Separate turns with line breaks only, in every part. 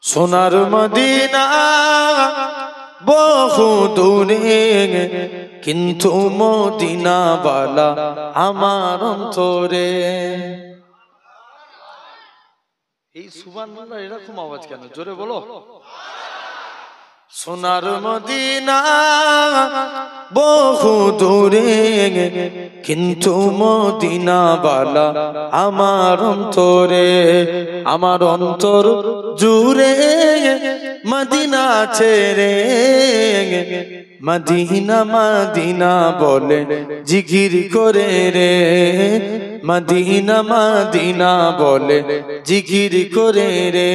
সোনার মদিনা বহু দূরে, কিন্তু মদিনা বালা আমার অন্তরে। এই সুবহানাল্লাহ এরকম আওয়াজ কেন? জোরে বলো। সোনার মদিনা বহু দূরে, কিন্তু মদিনা বালা আমার অন্তরে। আমার অন্তর জুড়ে মদিনা ছেড়ে, মদিনা মদিনা বলে জিকির করে রে। মদিনা মদিনা বলে জিকির করে রে।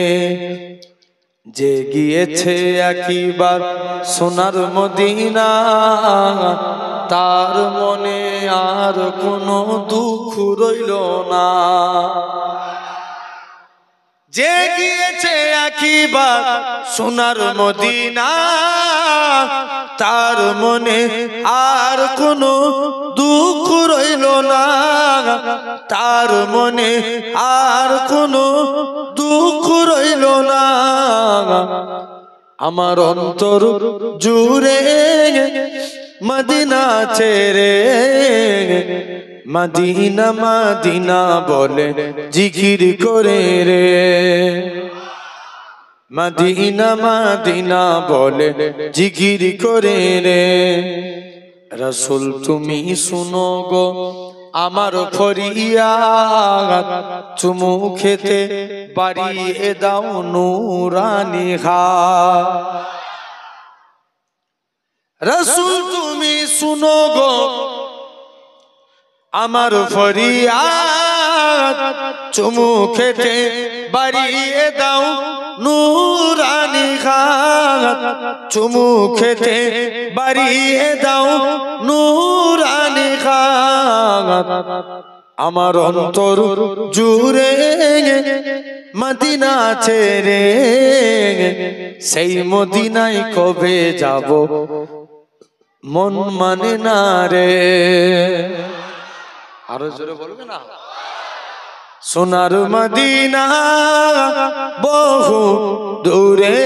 যে গিয়েছে একবার সোনার মদিনা, তার মনে আর কোনো দুঃখ রইল না। যে গিয়েছে একবার সোনার মদিনা, তার মনে আর কোনো দুঃখ রইল না। তার মনে আর কোনো দুঃখ রইল না। আমার অন্তর জুড়ে মদিনা ছেড়ে, মদিনা মদিনা বলে জিকির করে রে। মদিনা মদিনা বলে জিকির করে রে। রাসূল তুমি শুনো গো আমার ফরিয়াদ, চুমু খেতে বাড়িয়ে দাও নূরানি হাত। রাসূল তুমি শুনো গো আমার ফরিয়াদ, চুমু খেতে বাড়িয়ে দাও নূরানি হাত। চুমু খেতে বাড়িয়ে দাও নূরানি হাত। আমার অন্তর জুড়ে মদিনা ছেড়ে, সেই মদিনায় কবে যাব মন মানে না রে। আরো জোরে বলবে না? সোনার মদিনা বহু দূরে,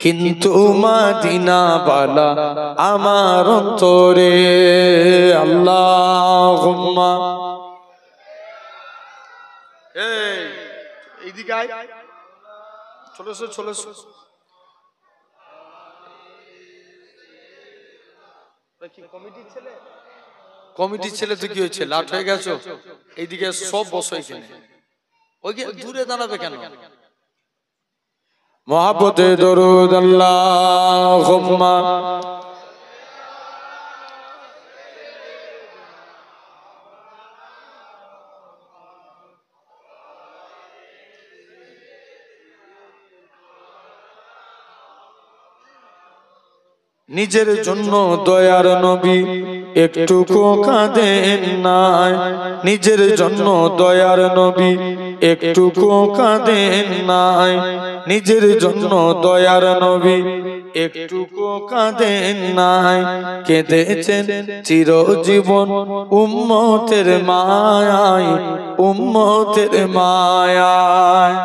কিন্তু মদিনা বালা আমার অন্তরে। আল্লাহুম্মা এইদিকে আয়, চলেছো চলেছো। কমিটির ছেলে তো কি হয়েছে, লাট হয়ে গেছো? এইদিকে সব বসো এখানে। ওই দূরে দাঁড়াবে কেন? মহাব্বতে দরুদ আল্লাহুম্মা। নিজের জন্য দয়ার নবী একটুকু কাঁদেন নাই। নিজের জন্য দয়ার নবী একটুকু কাঁদেন নাই। নিজের জন্য দয়ার নবী একটুকু কাঁদেন নাই। কেঁদেছেন চিরজীবন উম্মতের মায়ায়, উম্মতের মায়ায়।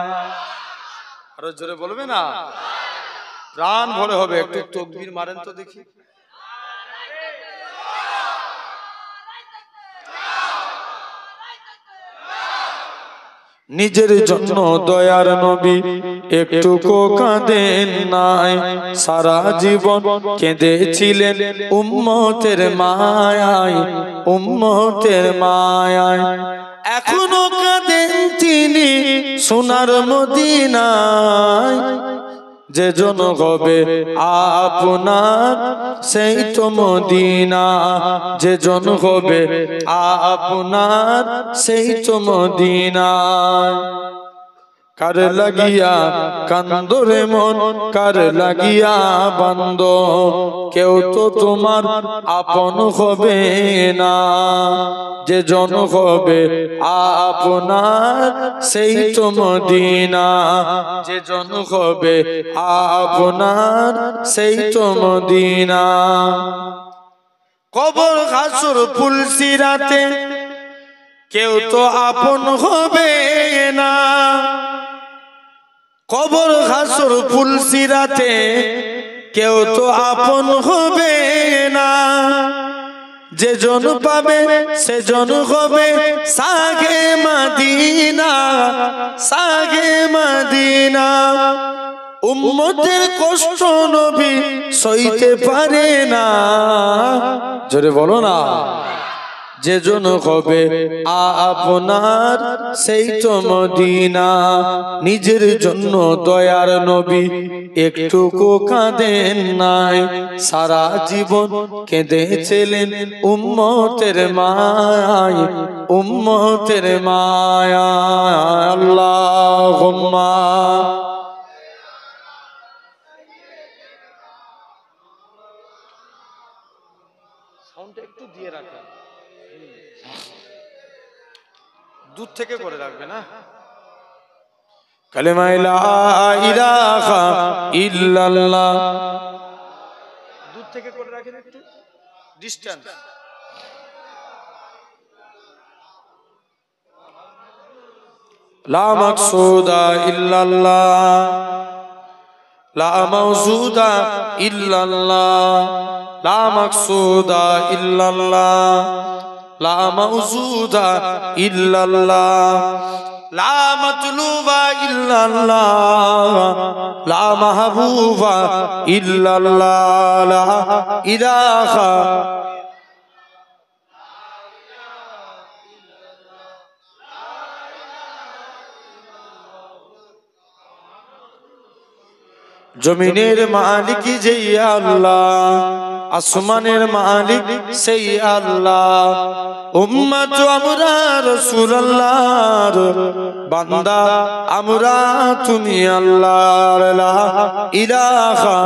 আরো জোরে বলবে না? প্রাণ ভরে হবে। একটু তাকবীর মারেন তো দেখি। নিজের জন্য দয়ার নবী একটুকু কাঁদেন নাই। সারা জীবন কেঁদেছিলেন উম্মতের মায়ায়, উম্মতের মায়ায়। এখনো কাঁদেন তিনি সোনার মদিনায়। যে জন হবে আপনার সেই তো মদিনা। যে জন হবে আপনার সেই তো মদিনা। কার লাগিয়া কান্দরে মন, কার লাগিয়া বান্দ, কেউ তো তোমার আপন হবে না। যে জন হবে আপনার সেই তো মদিনা। যে জন হবে আপনার সেই তো মদিনা। কবর হাসর ফুলসিরাতে কেউ তো আপন হবে না। কবর হাসর ফুলসিরাতে কেউ তো আপন হবে না, যে জন পাবে সে জন হবে সাগে মদিনা, সাগে মদিনা। উম্মতের কষ্ট নবী সইতে পারে না, জোরে বলো না। যে জন হবে আপনার সেই তো মদিনা। নিজের জন্য দয়ার নবী একটুকু কাঁদেন নাই, সারা জীবন কেঁদেছিলেন উম্মতের মায়ায়, উম্মতের মায়ায়। আল্লাহুম্মা সাউন্ডটা একটু দিয়ে রাখেন, দূর থেকে করে রাখবে না। কালেমা লা ইলাহা ইল্লাল্লাহ, দূর থেকে করে রাখেন, একটু ডিসটেন্স। লা মাকসুদা ইল্লাল্লাহ, লা মাওজুদা ইল্লাল্লাহ, লা মাকসুদা ইল্লাল্লাহ, লা মাওজুদা ইল্লাল্লাহ, লা মাতলুবা ইল্লাল্লাহ, লা মাহবুবা ইল্লাল্লাহ, লা ইলাহা জমিনের মালিক যেই আল্লাহ, আসমানের মালিক সেই আল্লাহ। উম্মত আমরা রাসূলুল্লাহর বান্দা, আমরা তুমি আল্লাহর লা ইলাহা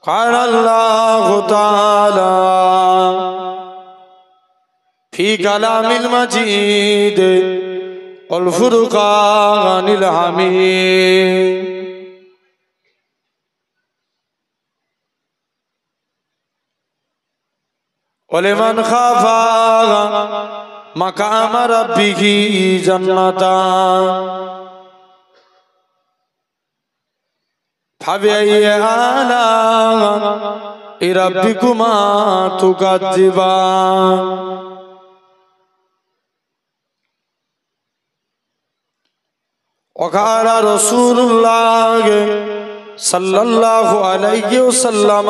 قال الله تعالى في كلام المجيد والفرقان الحميد ولمن خاف مقام ربه جنتان فبأي آلاء ربكما تكذبان وقال رسول الله صلى الله عليه وسلم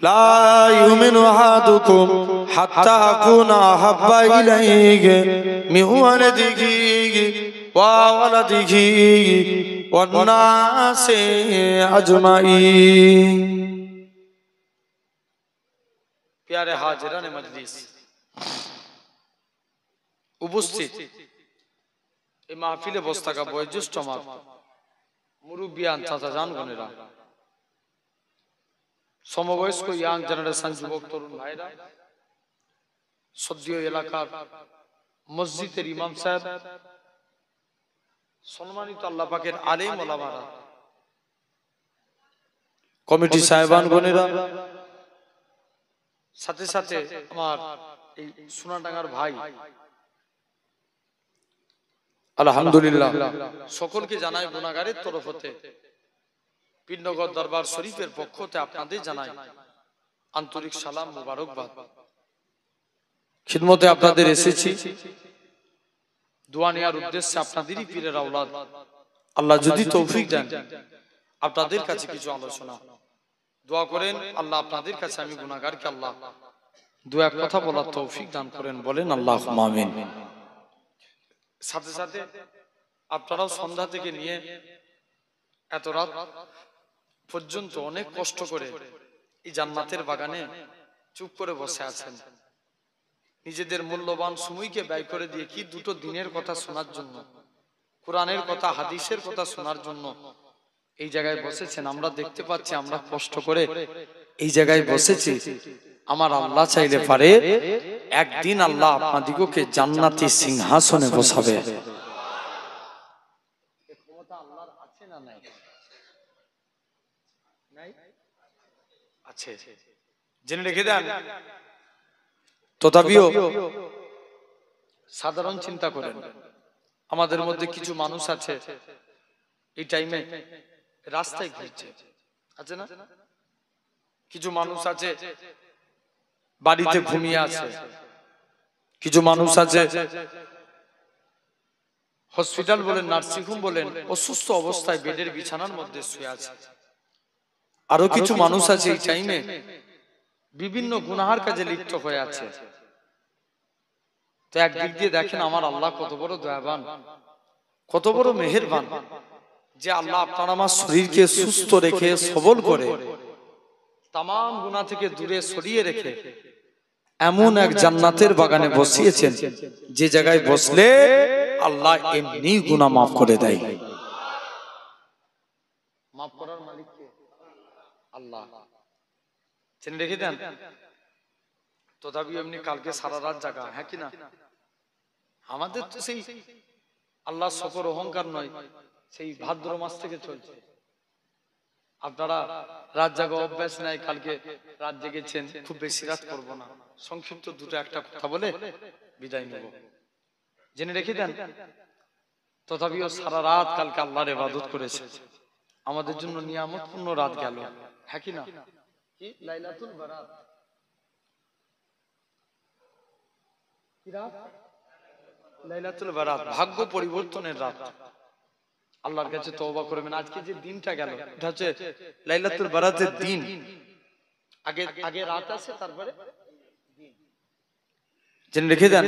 لا يؤمن أحدكم حتى أكون أحب إليه من ولده وولده والناس أجمعين। प्यारे हाजिरान मजलिस, उपस्थित এই মাহফিলে বসে থাকা বয়োজ্যেষ্ঠ আমার মুরব্বিয়ান চাচাজান বোনেরা, সমবয়স্ক ইয়াং জেনারেশন যুবক তরুণ ভাইরা, সদ্য এলাকার মসজিদের ইমাম সাহেব, সম্মানিত আল্লাহ পাকের আলেম ওলামারা, কমিটি সাহেবান বোনেরা, সাথে সাথে আমার এই সোনাডাঙ্গার ভাই, আলহামদুলিল্লাহ সকলকে জানাই গুনাহগারের তরফ হতে পীরনগর দরবার শরীফের পক্ষ থেকে আপনাদের জানাই আন্তরিক সালাম মুবারকবাদ। খিদমতে আপনাদের এসেছি দোয়া নেওয়ার উদ্দেশ্যে, আপনাদেরই পীরের আওলাদ, আল্লাহ যদি তৌফিক দেন আপনাদের কাছে কিছু আলোচনা দোয়া করেন। আল্লাহ আপনাদের কাছে আমি গুনাহগারকে আল্লাহ দু এক কথা বলার তৌফিক দান করেন, বলেন আল্লাহুম্মা আমিন। সাথে সাথে আপনারাও সন্ধ্যা থেকে নিয়ে এত রাত পর্যন্ত অনেক কষ্ট করে এই জান্নাতের বাগানে চুপ করে বসে আছেন, নিজেদের মূল্যবান সময়কে ব্যয় করে দিয়ে কি দুটো দিনের কথা শোনার জন্য, কোরআনের কথা হাদিসের কথা শোনার জন্য এই জায়গায় বসেছেন। আমরা দেখতে পাচ্ছি আমরা কষ্ট করে এই জায়গায় বসেছি। আমার আল্লাহ চাইলে পারে একদিন আল্লাহ আপনাদিগকে জান্নাতি সিংহাসনে বসাবে। ক্ষমতা আল্লাহর আছে না নাই? নাই? আছে। জেনে রেখে দেন। তথাপিও সাধারণ চিন্তা করেন, আমাদের মধ্যে কিছু মানুষ আছে এই টাইমে রাস্তায় ঘুরছে, আছে না? কিছু মানুষ আছে বাড়িতে ঘুমিয়ে আছে, কিছু মানুষ আছে হসপিটাল বলেন, নার্সিংহোম বলেন, অসুস্থ অবস্থায় বেডের বিছানার মধ্যে শুয়ে আছে। আরো কিছু মানুষ আছে এই টাইমে বিভিন্ন গুনাহার কাজে লিপ্ত হয়ে আছে। তো একদিক দিয়ে দেখেন আমার আল্লাহ কত বড় দয়াবান, কত বড় মেহেরবান, যে আল্লাহ আপনার আমার শরীরকে সুস্থ রেখে সবল করে তাম গুনাহ থেকে দূরে সরিয়ে রেখে এমন এক জান্নাতের বাগানে বসিয়েছেন যে জায়গায় বসলে আল্লাহ এমনি গুনাহ মাফ করে দেয়। মাফ করার মালিক কে? আল্লাহ। জেনে রেখে দেন। তথাপি এমনি কালকে সারা রাত জাগা, হ্যাঁ কি না? আমাদের তো সেই আল্লাহ শকর অহংকার নয়, সেই ভাদ্র মাস থেকে চলছে। আপনারা রাত জাগা অভ্যাস নাই, কালকে রাত জেগেছেন, খুব বেশি রাত করব না, সংক্ষিপ্ত দুটো একটা কথা বলে বিদায় নেব। জেনে রেখে দেন। তথাপিও সারা রাত কালকে আল্লাহর ইবাদত করেছে, আমাদের জন্য নিয়ামতপূর্ণ রাত গেল, হ্যাঁ কি না? কি লাইলাতুল বারাত, কি রাত? লাইলাতুল বারাত, ভাগ্য পরিবর্তনের রাত। আল্লাহর কাছে তওবা করবেন। আজকে যে দিনটা গেল এটা হচ্ছে লাইলাতুল বারাতের দিন। আগে আগে রাত আছে, তারপরে দিন। জেনে রেখে দেন।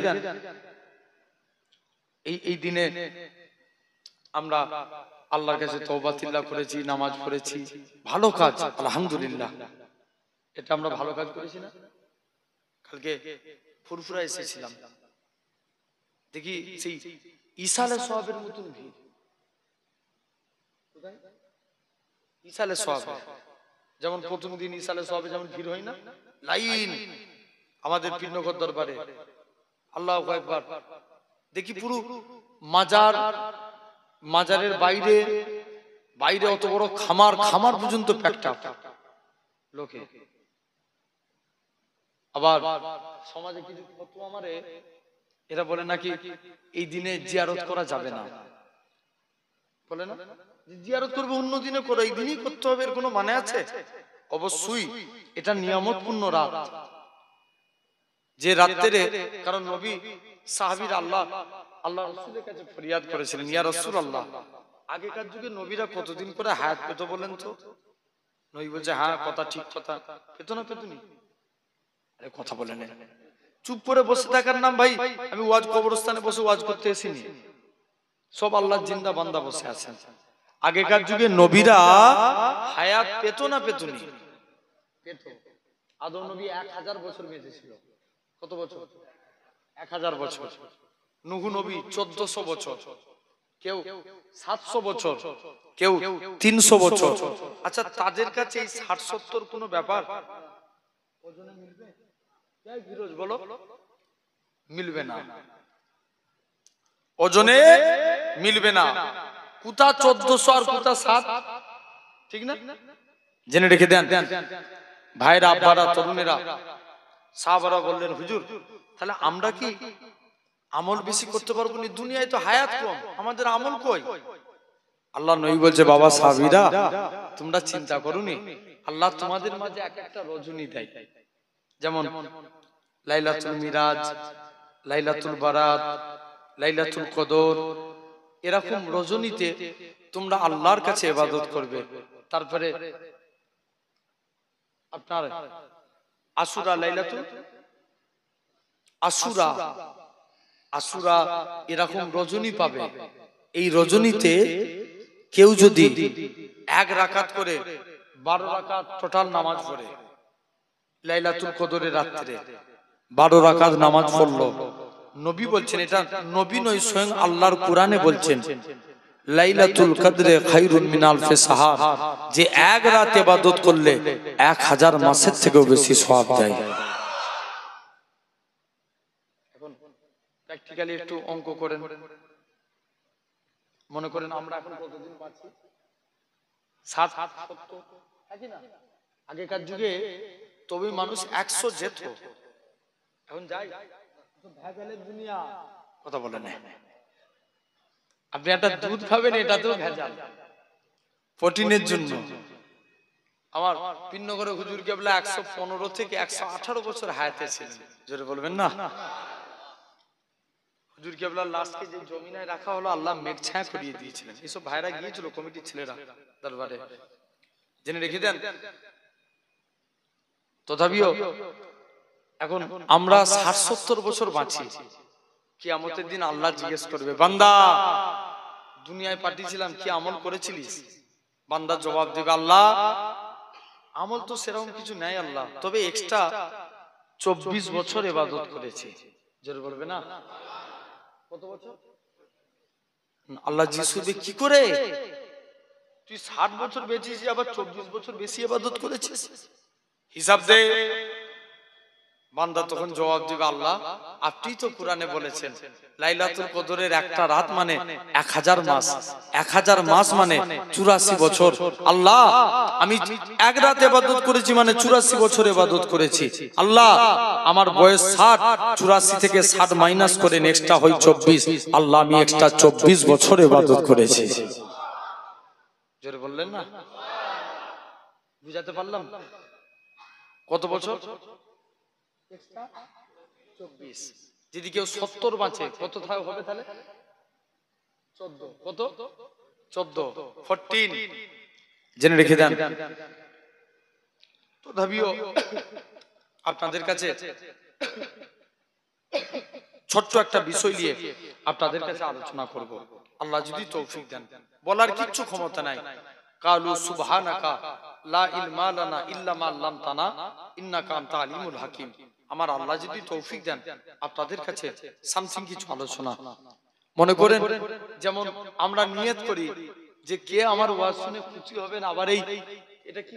এই দিনে আমরা আল্লাহর কাছে তওবা তিল্লাহ করেছি, নামাজ পড়েছি, ভালো কাজ, আলহামদুলিল্লাহ। এটা আমরা ভালো কাজ করেছি না? কালকে ফুরফুরা এসেছিলাম, দেখি সেই ইসালে সওয়াবের মতন ভিড়। ইসালে সওয়াব, যেমন প্রথম দিন ইসালে সওয়াবে যেমন ভিড় হয় না, লাইন আমাদের পীরনগর দরবারে, আল্লাহু আকবার। দেখি পুরো মাজারের বাইরে বাইরে অত বড় খামার পর্যন্ত প্যাকটা লোকে। আবার সমাজে কিছু ফতোয়া মারে, এরা বলে নাকি এই দিনে জিয়ারত করা যাবে না, বলে না জিয়ারত করবে অন্য দিনে করো, এই দিনই করতে হবে, এর কোনো মানে আছে? অবশ্যই এটা নিয়ামতপূর্ণ রাত, যে রাত্রে, কারণ নবী সাহাবীর আল্লাহ রাসূলের কাছে ফরিয়াদ করেছিলেন, ইয়া রাসূলুল্লাহ, আগেকার যুগে নবীরা কতদিন করে হায়াত পেত বলেন তো? নবী বলছে, হ্যাঁ কথা ঠিক, কথা পেত না, পেতনি? আরে কথা বলে না, চুপ করে বসে থাকার নাম ভাই। আমি ওয়াজ কবরস্থানে বসে ওয়াজ করতে এসিনি, সব আল্লাহর জিন্দা বান্দা বসে আছেন। আগেকার যুগে নবীরা হায়াত পেত না পেতনি? পেত। আদম নবী 1000 বছর বেঁচে ছিল। কত বছর? 1000 বছর। নূহ নবী 1400 বছর, কেউ 700 বছর, কেউ 300 বছর। আচ্ছা, তাদের কাছে এই 60-70 কোনো ব্যাপার? ওজনে মিলবে? এই ফিরোজ বলো, মিলবে না, ওজনে মিলবে না। কুতা 1400 আর কুতা 7, ঠিক না? জেনে রেখে দেন ভাইরা, আব্বারা, তরুণেরা। সাহাবারা বললেন, হুজুর তাহলে আমরা কি আমল বেশি করতে পারবো না? দুনিয়ায় তো হায়াত কম, আমাদের আমল কই? আল্লাহ নবী বলছে, বাবা সাহাবীরা, তোমরা চিন্তা করোনি, আল্লাহ তোমাদের মাঝে এক একটা রজনী দেয়, যেমন লাইলাতুল মিরাজ, লাইলাতুল বারাত, লাইলাতুল কদর, এরকম রজনীতে তোমরা আল্লাহর কাছে ইবাদত করবে। তারপরে আপনার আশুরা, লাইলাতুল আশুরা, এরকম রজনী পাবে। এই রজনীতে কেউ যদি 1 রাকাত করে 12 রাকাত টোটাল নামাজ পড়ে, লাইলাতুল কদরের রাত্রে 12 রাকাত নামাজ পড়লো, নবী বলছেন, এটা নবী নয়, স্বয়ং আল্লাহর কোরআনে বলছেন, লাইলাতুল কদরে খায়রুন মিন আলফি সাহার, যে 1 রাত ইবাদত করলে 1000 মাসের থেকেও বেশি সওয়াব দেয়। এখন প্র্যাকটিক্যালি একটু অঙ্ক করেন, মনে করেন আমরা এখন কতদিন বাঁচি? 60 70 নাকি না? আগেকার যুগে তবে মানুষ 100 যেত, এখন যাই ভেজালের দুনিয়া। কথা বলেন, আপনি একটা দুধ খাবেন এটাতেও ভেজাল প্রোটিনের জন্য। আমার পিন্নগরে হুজুর কেবলা 115 থেকে 118 বছর হায়াতে ছিলেন, জোরে বলবেন না। হুজুর কেবলার লাশকে যে জমিনায় রাখা হলো আল্লাহ মেঘ ছায়া করিয়ে দিয়েছিলেন। এসব ভাইরা গিয়েছিল কমিটির ছেলেরা দরবারে, জেনে রেখে দেন। তথাপিও এখন আমরা 60-70 বছর বাঁচি, কিয়ামতের দিন আল্লাহ জিজ্ঞেস করবে, বান্দা দুনিয়ায় পাঠিয়েছিলাম কি আমল করেছিলিস? বান্দা জবাব দেবে, আল্লাহ আমল তো সেরকম কিছু নাই আল্লাহ, তবে এক্সট্রা 24 বছর ইবাদত করেছি। জোরে বলবে না। কত বছর? আল্লাহ জিজ্ঞেস করবে, কি করে তুই 60 বছর বেঁচেছিস আবার 24 বছর বেশি ইবাদত করেছিস? হিসাব দে। বান্দা তখন জবাব দিবে, আল্লাহ আপনি তো কোরআনে বলেছেন লাইলাতুল কদরের একটা রাত মানে 1000 মাস, 1000 মাস মানে 84 বছর। আল্লাহ আমি এক রাত ইবাদত করেছি মানে 84 বছর ইবাদত করেছি। আল্লাহ আমার বয়স 60, 84 থেকে 60 মাইনাস করে নেক্সটটা হয় 24। আল্লাহ আমি এক্সট্রা 24 বছর ইবাদত করেছি। জোরে বললেন না? বুঝাতে পারলাম? কত বছর? 24। যদি কেউ 70 বাঁচে কত হবে তাহলে? 14। কত? 14, 14 জেনে রেখে দেন। তথাপিও আপনাদের কাছে ছোট্ট একটা বিষয় নিয়ে আপনাদের কাছে আলোচনা করব, আল্লাহ যদি তৌফিক দেন। বলার কিচ্ছু ক্ষমতা নাই। কালু সুবহানাকা লা ইলমা লানা ইল্লা মা আল্লামতানা ইন্নাকা আনতা আলিমুল হাকিম। আমার আল্লাহ যদি তৌফিক দেন আপনাদের কাছে সামথিং কিছু আলোচনা। মনে করেন যেমন আমরা নিয়ত করি যে কে আমার ওয়াজ শুনে খুশি হবেন, আবার এই এটা কি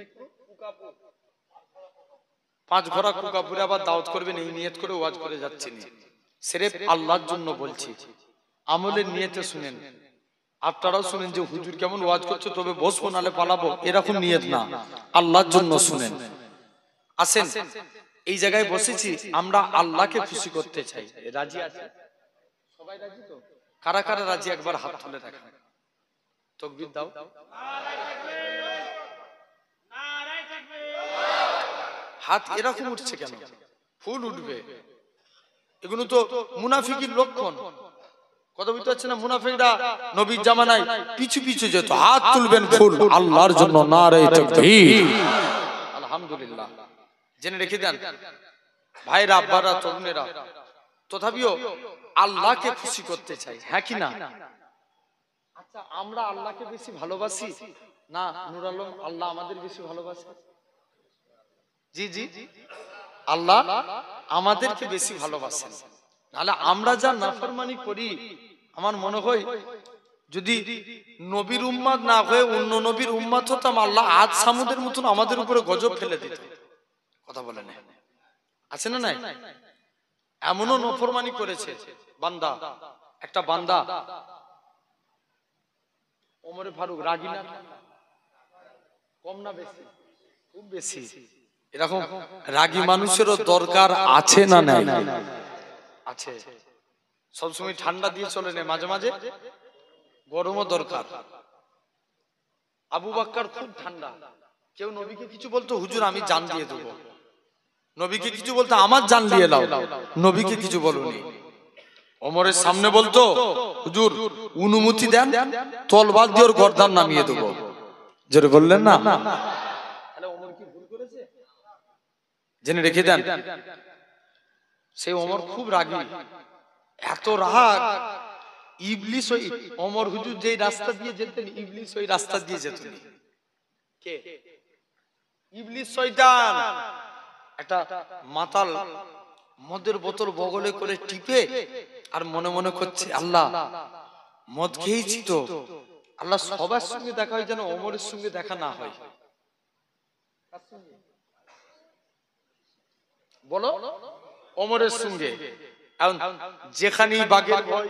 5 ঘোড়া কুকাপুরে আবার দাওয়াত করবেন, এই নিয়ত করে ওয়াজ করে যাচ্ছি না, সিরেফ আল্লাহর জন্য বলছি। আমলের নিয়তে শুনেন, আপনারাও শুনেন যে হুজুর কেমন ওয়াজ করছে তবে বসবো নালে পালাবো, এরকম নিয়ত না, আল্লাহর জন্য শুনেন। আসেন এই জায়গায় বসেছি আমরা আল্লাহকে খুশি করতে চাই। রাজি আছে সবাই? রাজি তো? কারা কারা রাজি একবার হাত তুলে রাখেন, তাকবীর দাও। হাত এরকম উঠছে কেন? ফুল উঠবে, এগুলো তো মুনাফিকের লক্ষণ। কথা বুঝতে পারছেন না? মুনাফিকরা নবীর জামানায় পিছু পিছু যেত, হাত তুলবেন ফুল আল্লাহর জন্য, নারে তাকবীর। আলহামদুলিল্লাহ, জেনে রেখে দেন ভাইরা, আব্বারা, তরুণেরা। তথাপিও আল্লাহকে খুশি করতে চাই, হ্যাঁ কি না? আচ্ছা আমরা আল্লাহকে বেশি ভালোবাসি না নূর আলম আল্লাহ আমাদের বেশি ভালোবাসে? জি জি, আল্লাহ আমাদেরকে বেশি ভালোবাসেন। নাহলে আমরা যা নাফরমানি করি, আমার মনে হয় যদি নবীর উম্মত না হয়ে অন্য নবীর উম্মত হতাম, আল্লাহ আজ সামুদের মতন আমাদের উপরে গজব ফেলে দিত। কথা বলেন আছে না নাই? এমনও নাফরমানি করেছে বান্দা, একটা বান্দা ওমরে ফারুক রাগী না, কম না বেশি? খুব বেশি। এরকম রাগী মানুষেরও দরকার আছে না নাই? আছে। সবসময় ঠান্ডা দিয়ে চলে না, মাঝে মাঝে গরমও দরকার। আবু বকর খুব ঠান্ডা, কেউ নবীকে কিছু বলতো হুজুর আমি জান দিয়ে দেবো, নবীকে কিছু বলতো আমার জান দিয়ে দাও, নবীকে কিছু বলুনি। ওমরের সামনে বলতো হুজুর অনুমতি দেন, তলবার দিয়ে ওর গর্দান নামিয়ে দেবো। জোরে বললেন না? তাহলে ওমর কি ভুল করেছে? জেনে রেখে দেন সেই ওমর খুব রাগী, এত রাগ ইবলিস ওই ওমর হুজুর যেই রাস্তা দিয়ে যেতেন ইবলিস ওই রাস্তা দিয়ে যেতেন। কে? ইবলিস শয়তান। একটা মাতাল মদের বোতল বগলে করে টিপে আর মনে মনে করছে আল্লাহ মদ খেয়েছি তো, আল্লাহ সবার সঙ্গে দেখা হয় যেন ওমরের সঙ্গে দেখা না হয়। বলো ওমরের সঙ্গে। যেখানেই বাঘের ভয়,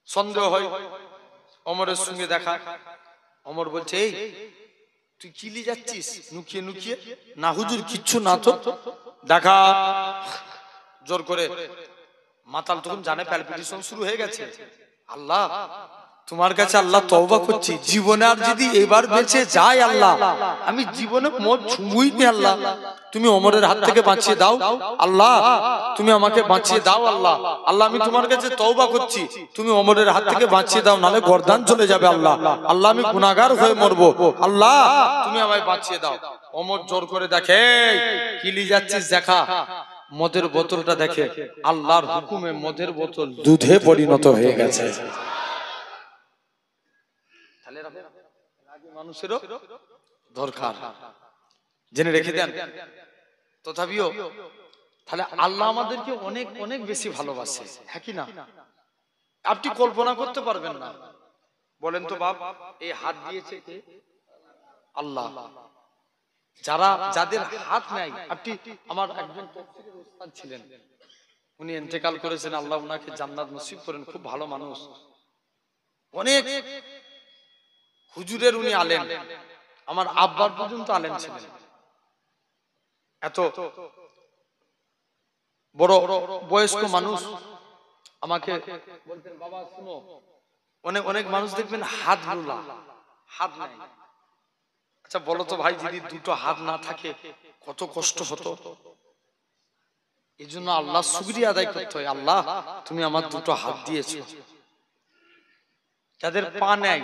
সন্দেহ হয়, ওমরের সঙ্গে দেখা। ওমর বলছে, এই তুই কিলি যাচ্ছিস নুকিয়ে নুকিয়ে? না হুজুর, কিচ্ছু না তো। দেখা জোর করে মাতাল তখন জানে প্যালপিটেশন শুরু হয়ে গেছে। আল্লাহ, তোমার কাছে আল্লাহ তওবা করছি, জীবনে আর যদি এবার বেঁচে যায় আল্লাহ, আমি জীবনে মদ ছুঁই নি আল্লাহ, তুমি ওমরের হাত থেকে বাঁচিয়ে দাও আল্লাহ, তুমি আমাকে বাঁচিয়ে দাও আল্লাহ। আল্লাহ, আমি তোমার কাছে তওবা করছি, তুমি ওমরের হাত থেকে বাঁচিয়ে দাও, নালে গর্দান চলে যাবে আল্লাহ। আল্লাহ, আমি গুনাহগার হয়ে মরবো, আল্লাহ তুমি আমায় বাঁচিয়ে দাও। ওমর জোর করে দেখে, কিলি যাচ্ছিস দেখা। মদের বোতলটা দেখে, আল্লাহর হুকুমে মদের বোতল দুধে পরিণত হয়ে গেছে। মানুষেরও দরকার, জেনে রেখে দেন। তথাপিও তাহলে আল্লাহ আমাদেরকে অনেক অনেক বেশি ভালোবাসে, হ্যাঁ কি না? আপনি কল্পনা করতে পারবেন না। বলেন তো বাপ, এই হাত দিয়েছে কে? আল্লাহ। যাদের হাত নাই, আপনি, আমার একজন তাফসীরের উস্তাদ ছিলেন, উনি ইন্তেকাল করেছেন, আল্লাহ ওনাকে জান্নাত নসিব করেন, খুব ভালো মানুষ, অনেক হুজুরের উনি আলেম, আমার আব্বার পর্যন্ত আলেম ছিলেন। এত বড় বয়স্ক মানুষ আমাকে বলতেন, বাবা শুনো, অনেক অনেক মানুষ দেখবেন হাত লুলা, হাত নাই। আচ্ছা বলো তো ভাই, যদি দুটো হাত না থাকে কত কষ্ট হতো। এই জন্য আল্লাহ শুকরিয়া আদায় করতে হয়, আল্লাহ তুমি আমার দুটো হাত দিয়েছো। যাদের পা নাই,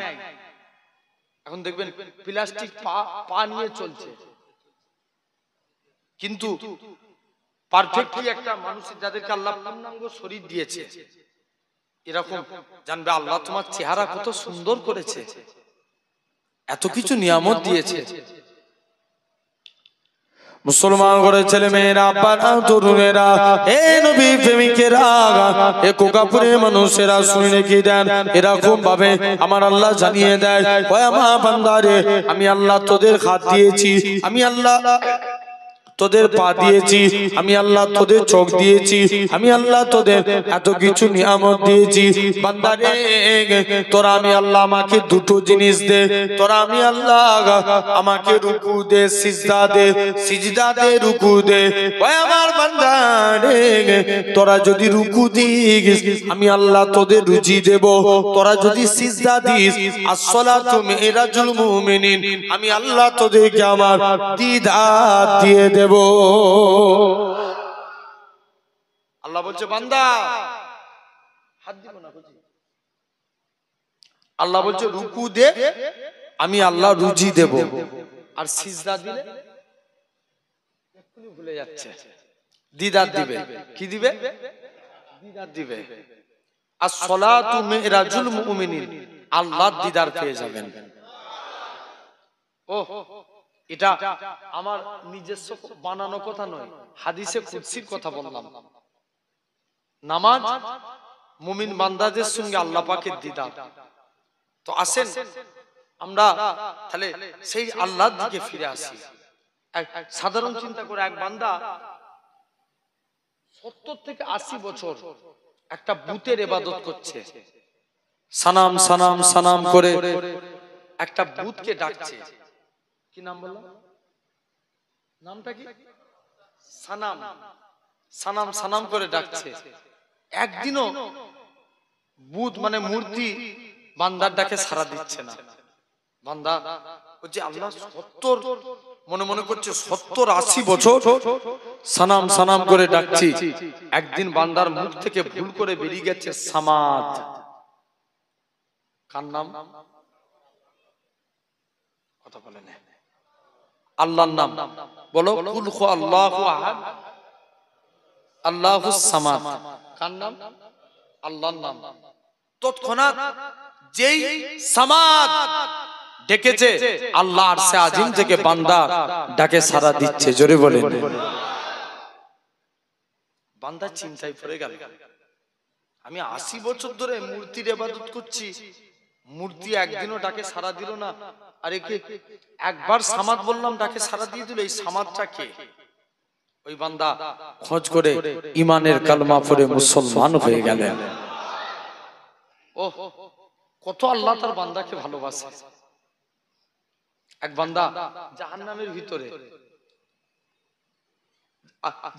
এখন দেখবেন প্লাস্টিক পা নিয়ে চলছে, কিন্তু পারফেক্টলি একটা মানুষের, যাদেরকে আল্লাহ পূর্ণাঙ্গ শরীর দিয়েছে, এরকম জানবে আল্লাহ তোমার চেহারা কত সুন্দর করেছে, এত কিছু নিয়ামত দিয়েছে। মুসলমান করে ছেলে মেয়েরা, আব্বারা, তরুণেরা, হে নবী প্রেমিকেরা, হে কোকাপুরের মানুষেরা, শুনে রেখে দেন, এরকম ভাবে আমার আল্লাহ জানিয়ে দেয়, ওই আমার বান্দারে, আমি আল্লাহ তোদের হাত দিয়েছি, আমি আল্লাহ তোদের পা দিয়েছি, আমি আল্লাহ তোদের চোখ দিয়েছি, আমি আল্লাহ তোদের এত কিছু নিয়ামত দিয়েছি। বান্দারে, তোরা আমি আল্লাহ আমাকে দুটো জিনিস দে, তোরা আমি আল্লাহ আমাকে রুকু দে, সিজদা দে, সিজদা দে, রুকু দে। ওই আমার বান্দারে, তোরা যদি রুকু দিস, আমি আল্লাহ তোদের রুজি দেব, তোরা যদি সিজদা দিস, আসসালাতু মিরাজুল মুমিনিন, আমি আল্লাহ তোদেরকে আমার দিদার দিয়ে দেব। আল্লাহ বলছে, বান্দা হাত দিব না, আল্লাহ বলছে রুকু দে, আমি আল্লাহ রুজি দেব, আর সিজদা দিলে এক্ষুনি ভুলে যাচ্ছে, দিদার দিবে। কি দিবে? দিদার দিবে। আসসালাতু মিরাজুল মুমিনিন, আল্লাহর দিদার পেয়ে যাবেন। ও, এটা আমার নিজস্ব বানানো কথা নয়, হাদিসে কুদসির কথা বললাম। নামাজ মুমিন বান্দাদের সঙ্গে আল্লাহ পাকের দিদার। তো আসেন আমরা তাহলে সেই আল্লাহর দিকে ফিরে আসি। সাধারণ চিন্তা করে, এক বান্দা 70 থেকে 80 বছর একটা বুতের ইবাদত করছে, সানাম সানাম সানাম করে একটা বুতকে ডাকছে। কি নাম বললাম? নামটা কি? সানাম। সানাম সানাম করে ডাকছে। একদিনও বুত মানে মূর্তি বান্দার ডাকে সাড়া দিচ্ছে না। বান্দা বলছে, আল্লাহ 70, মনে মনে করছে 70-80 বছর সানাম সানাম করে ডাকছি, একদিন বান্দার মুখ থেকে ভুল করে বেরিয়ে গেছে সামাদ। কার নাম? কথা বলে না, আল্লাহর নাম বলো। কুল হু আল্লাহু আহাদ, আল্লাহুস সামাদ। কার নাম? আল্লাহর নাম। তৎক্ষণাৎ যেই সামাদ ডেকেছে, আল্লাহ আরশে আজিম থেকে বান্দা ডাকে সাড়া দিচ্ছে। জোরে বলেন। বান্দা চিন্তায় পড়ে গেল, আমি 80 বছর ধরে মূর্তির ইবাদত করছি, মূর্তি একদিনও ডাকে সাড়া দিল না, আরে কে? একবার সামাদ বললাম, ডাকে সাড়া দিয়ে দিল, এই সামাদটা কে? ওই বান্দা খোঁজ করে ইমানের কালমা পড়ে মুসলমান হয়ে গেলেন। ও কত আল্লাহ তার বান্দাকে ভালোবাসে। এক বান্দা জাহান্নামের ভিতরে,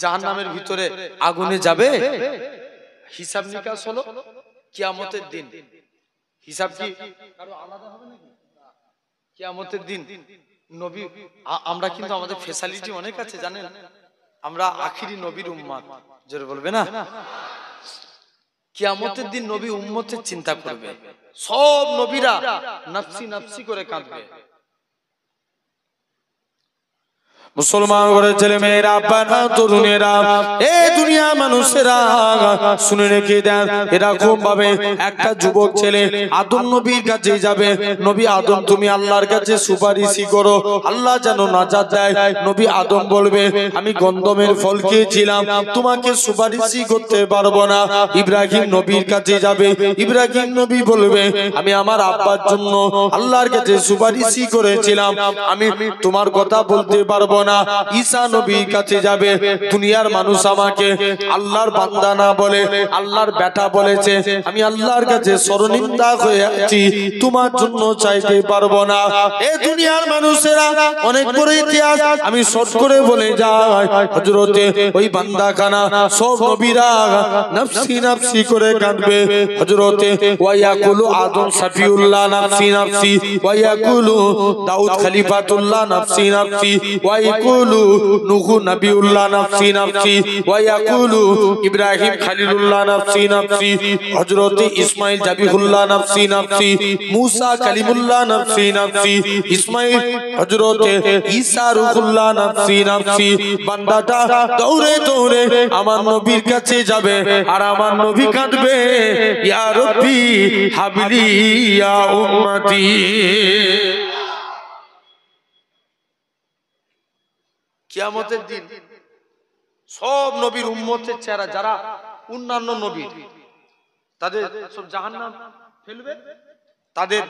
জাহান্নামের ভিতরে আগুনে যাবে, হিসাব নিকাশ হলো কিয়ামতের দিন। হিসাব কি কারো আলাদা হবে নাকি? কিয়ামতের দিন নবী, আমরা কিন্তু আমাদের ফ্যাসিলিটি অনেক আছে জানেন, আমরা আখিরি নবীর উম্মত, জোরে বলবে না? কিয়ামতের দিন নবী উম্মতের চিন্তা করবে, সব নবীরা নফসি নফসি করে কাঁদবে। মুসলমান ঘরের ছেলে মেয়েরা, আব্বারা, তরুণেরা, এই দুনিয়া মানুষেরা শুনে রেখে দেন, এরকম ভাবে একটা যুবক ছেলে আদম নবীর কাছে যাবে। নবী আদম, তুমি আল্লাহর কাছে সুপারিশি করো, আল্লাহ যেন নাজাত দেয়। নবী আদম বলবে, আমি গন্ধমের ফল খেয়েছিলাম, তোমাকে সুপারিশি করতে পারবো না। ইব্রাহিম নবীর কাছে যাবে, ইব্রাহিম নবী বলবে, আমি আমার আব্বার জন্য আল্লাহর কাছে সুপারিশি করেছিলাম, আমি তোমার কথা বলতে পারবো না। ঈসা নবীর কাছে যাবে, দুনিয়ার মানুষ আমাকে আল্লাহর বান্দা না বলে আল্লাহর বেটা বলেছে, আমি আল্লাহর কাছে শরণিন্দা হয়ে আছি, তোমার জন্য চাইতে পারবো না। এই দুনিয়ার মানুষেরা অনেক বড় ইতিহাস, আমি শর্ট করে বলে যাই। হযরতে ওই বান্দাখানা সব নবীরা নফসি নফসি করে কাঁদবে। হযরতে ওয়ায়াকুলু আদম শফিউল্লাহ নফসি নফসি, ওয়ায়াকুলু দাউদ খলিফাতুল্লাহ নফসি নফসি, ওয়ায়াকুলু নূহ নবিউল্লাহ নফসি নফসি, ওয়ায়াকুলু ইব্রাহিম খলিলুল্লাহ নফসি নফসি, হযরতে ইসমাঈল জাবিহুল্লাহ নফসি নফসি, মূসা কালিমুল্লাহ নফসি নফসি, ইসমাঈল হযরতে ঈসা রূহুল্লাহ নফসি নফসি। বান্দাটা দৌড়ে দৌড়ে আমার নবীর কাছে যাবে, আর আমার নবী কাঁদবে, ইয়া রাব্বি হাবলি ইয়া উম্মতি। কিয়ামতের দিন সব নবীর উম্মতের চেহারা, যারা অন্যান্য নবী তাদের সব জাহান্নাম ফেলবে, তাদের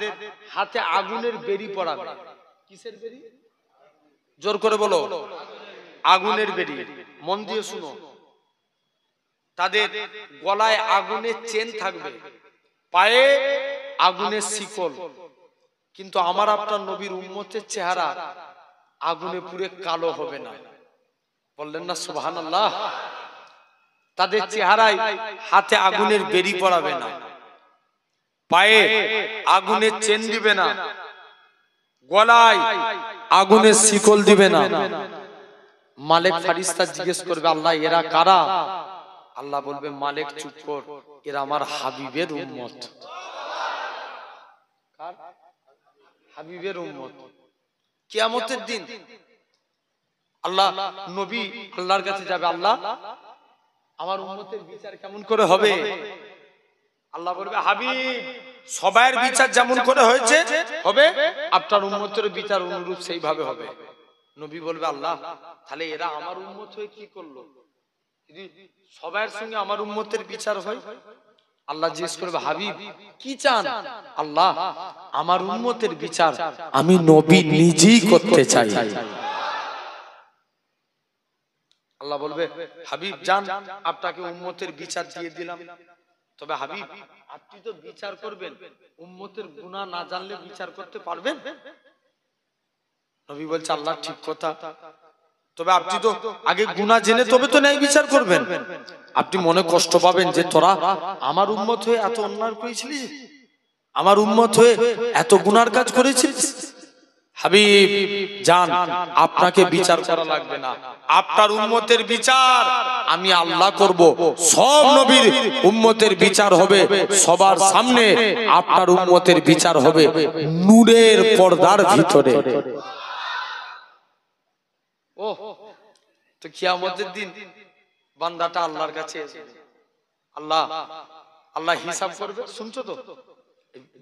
হাতে আগুনের বেড়ি পড়াবে। কিসের বেড়ি? জোর করে বলো, আগুনের বেড়ি। মন দিয়ে শুনো, তাদের গলায় আগুনের চেন থাকবে, পায়ে আগুনের শিকল। কিন্তু আমার আপনার নবীর উম্মতের চেহারা আগুনে পুড়ে কালো হবে না, বললেন না সুবহানাল্লাহ? তাদের চেহারায় হাতে আগুনের বেড়ি পড়াবে না, পায়ে আগুনের চেন দিবে না, গলায় আগুনের শিকল দিবে না। মালিক ফারিস্তা জিজ্ঞেস করবে, আল্লাহ এরা কারা? আল্লাহ বলবে, মালিক চুপ কর, এরা আমার হাবিবের উম্মত। কার? হাবিবের উম্মত। কিয়ামতের দিন আল্লাহ নবী আল্লাহর কাছে যাবে, আল্লাহ আমার উম্মতের বিচার কেমন করে হবে? আল্লাহ বলবে, হাবিব সবার বিচার যেমন করে হয়েছে হবে, আপনার উম্মতের বিচার অনুরূপ সেইভাবে হবে। নবী বলবে, আল্লাহ তাহলে এরা আমার উম্মত হয়ে কি করলো? যদি সবার সঙ্গে আমার উম্মতের বিচার হয়, আল্লাহ জিজ্ঞেস করবে, হাবিব কি চান? আল্লাহ আমার উম্মতের বিচার আমি নবী নিজেই করতে চাই। আল্লাহ বলবে, হাবিব যান, আপনাকে উম্মতের বিচার দিয়ে দিলাম। তবে হাবিব আপনি তো বিচার করবেন, উম্মতের গুনাহ না জানলে বিচার করতে পারবেন? নবী বলছে, আল্লাহ ঠিক কথা, তবে আপনি তো আগে গুনাহ জেনে তবে তো ন্যায় বিচার করবেন। আপনি মনে কষ্ট পাবেন যে তোরা আমার উম্মত হয়ে এত অন্যায় করেছিলি, আমার উম্মত হয়ে এত গুনার কাজ করেছিস। হাবিব জান, আপনাকে বিচার করা লাগবে না, আপনার উম্মতের বিচার আমি আল্লাহ করব। সব নবীর উম্মতের বিচার হবে সবার সামনে, আপনার উম্মতের বিচার হবে নূরের পর্দার ভিতরে। ও তো কিয়ামতের দিন বান্দাটা আল্লাহর কাছে আল্লাহ আল্লাহ হিসাব করবে। শুনছো তো?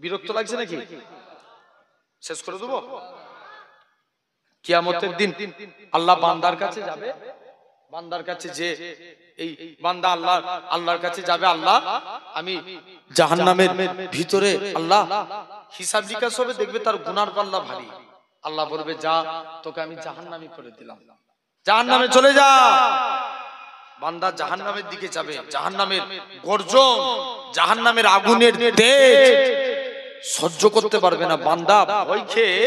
বিরক্ত লাগছে নাকি? শেষ করে দেবো। কিয়ামতের দিন আল্লাহ বান্দার কাছে যাবে, বান্দার কাছে যে এই বান্দা আল্লাহর কাছে যাবে, আল্লাহ আমি জাহান্নামের ভিতরে, আল্লাহ হিসাব নিকাশ হবে, দেখবে তার গুনার পাল্লা ভারী। আল্লাহ বলবে, যা তোকে আমি জাহান্নামী করে দিলাম, জাহান্নামে চলে যা। বান্দা জাহান্নামের দিকে যাবে, জাহান্নামের গর্জন, জাহান্নামের আগুনের তেজ সহ্য করতে পারবে না। বান্দা ভয় খেয়ে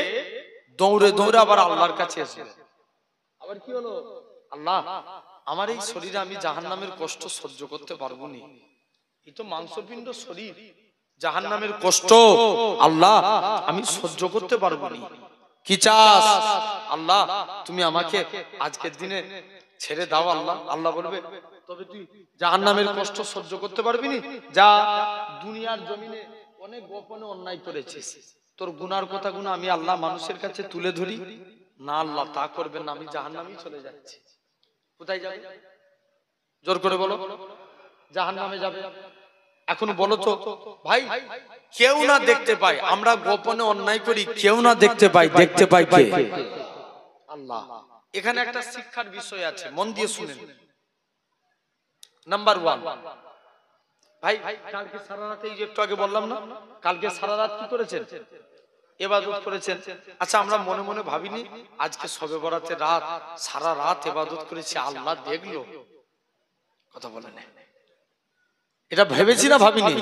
দৌড়ে দৌড়ে আবার আল্লাহর কাছে আসবে। আবার কি হলো? আল্লাহ, আমার এই শরীরে আমি জাহান্নামের কষ্ট সহ্য করতে পারবো না, এই তো মাংসপিণ্ড শরীর, জাহান্নামের কষ্ট আল্লাহ আমি সহ্য করতে পারবো না। কি চাস? আল্লাহ তুমি আমাকে আজকের দিনে ছেড়ে দাও। আল্লাহ আল্লাহ বলবে, তবে তুই জাহান্নামের কষ্ট সহ্য করতে পারবি না? যা, দুনিয়ার জমিনে অনেক গোপনে অন্যায় করেছিস, তোর গুনার কথাগুলো আমি আল্লাহ মানুষের কাছে তুলে ধরি না। আল্লাহ তা করবেন না, আমি জাহান্নামেই চলে যাচ্ছি। কোথায় যাবে? জোর করে বলো। জাহান্নামে যাবে। এখন বলো তো ভাই, কেউ না দেখতে পায়, আমরা গোপনে অন্যায় করি, কেউ না দেখতে পায়, দেখতে পায় কে? আল্লাহ। এখানে একটা শিক্ষার বিষয় আছে, মন দিয়ে শুনেন। নাম্বার 1, ভাই কালকে সারা রাত, এই যে একটু আগে বললাম না, কালকে সারা রাত কি করেছেন? ইবাদত করেছেন। আচ্ছা, আমরা মনে মনে ভাবিনি আজকে শবে বরাতের রাত, সারা রাত ইবাদত করেছি, আল্লাহ দেখলো? কথা বলে না, এটা ভেবেছি না ভাবিনি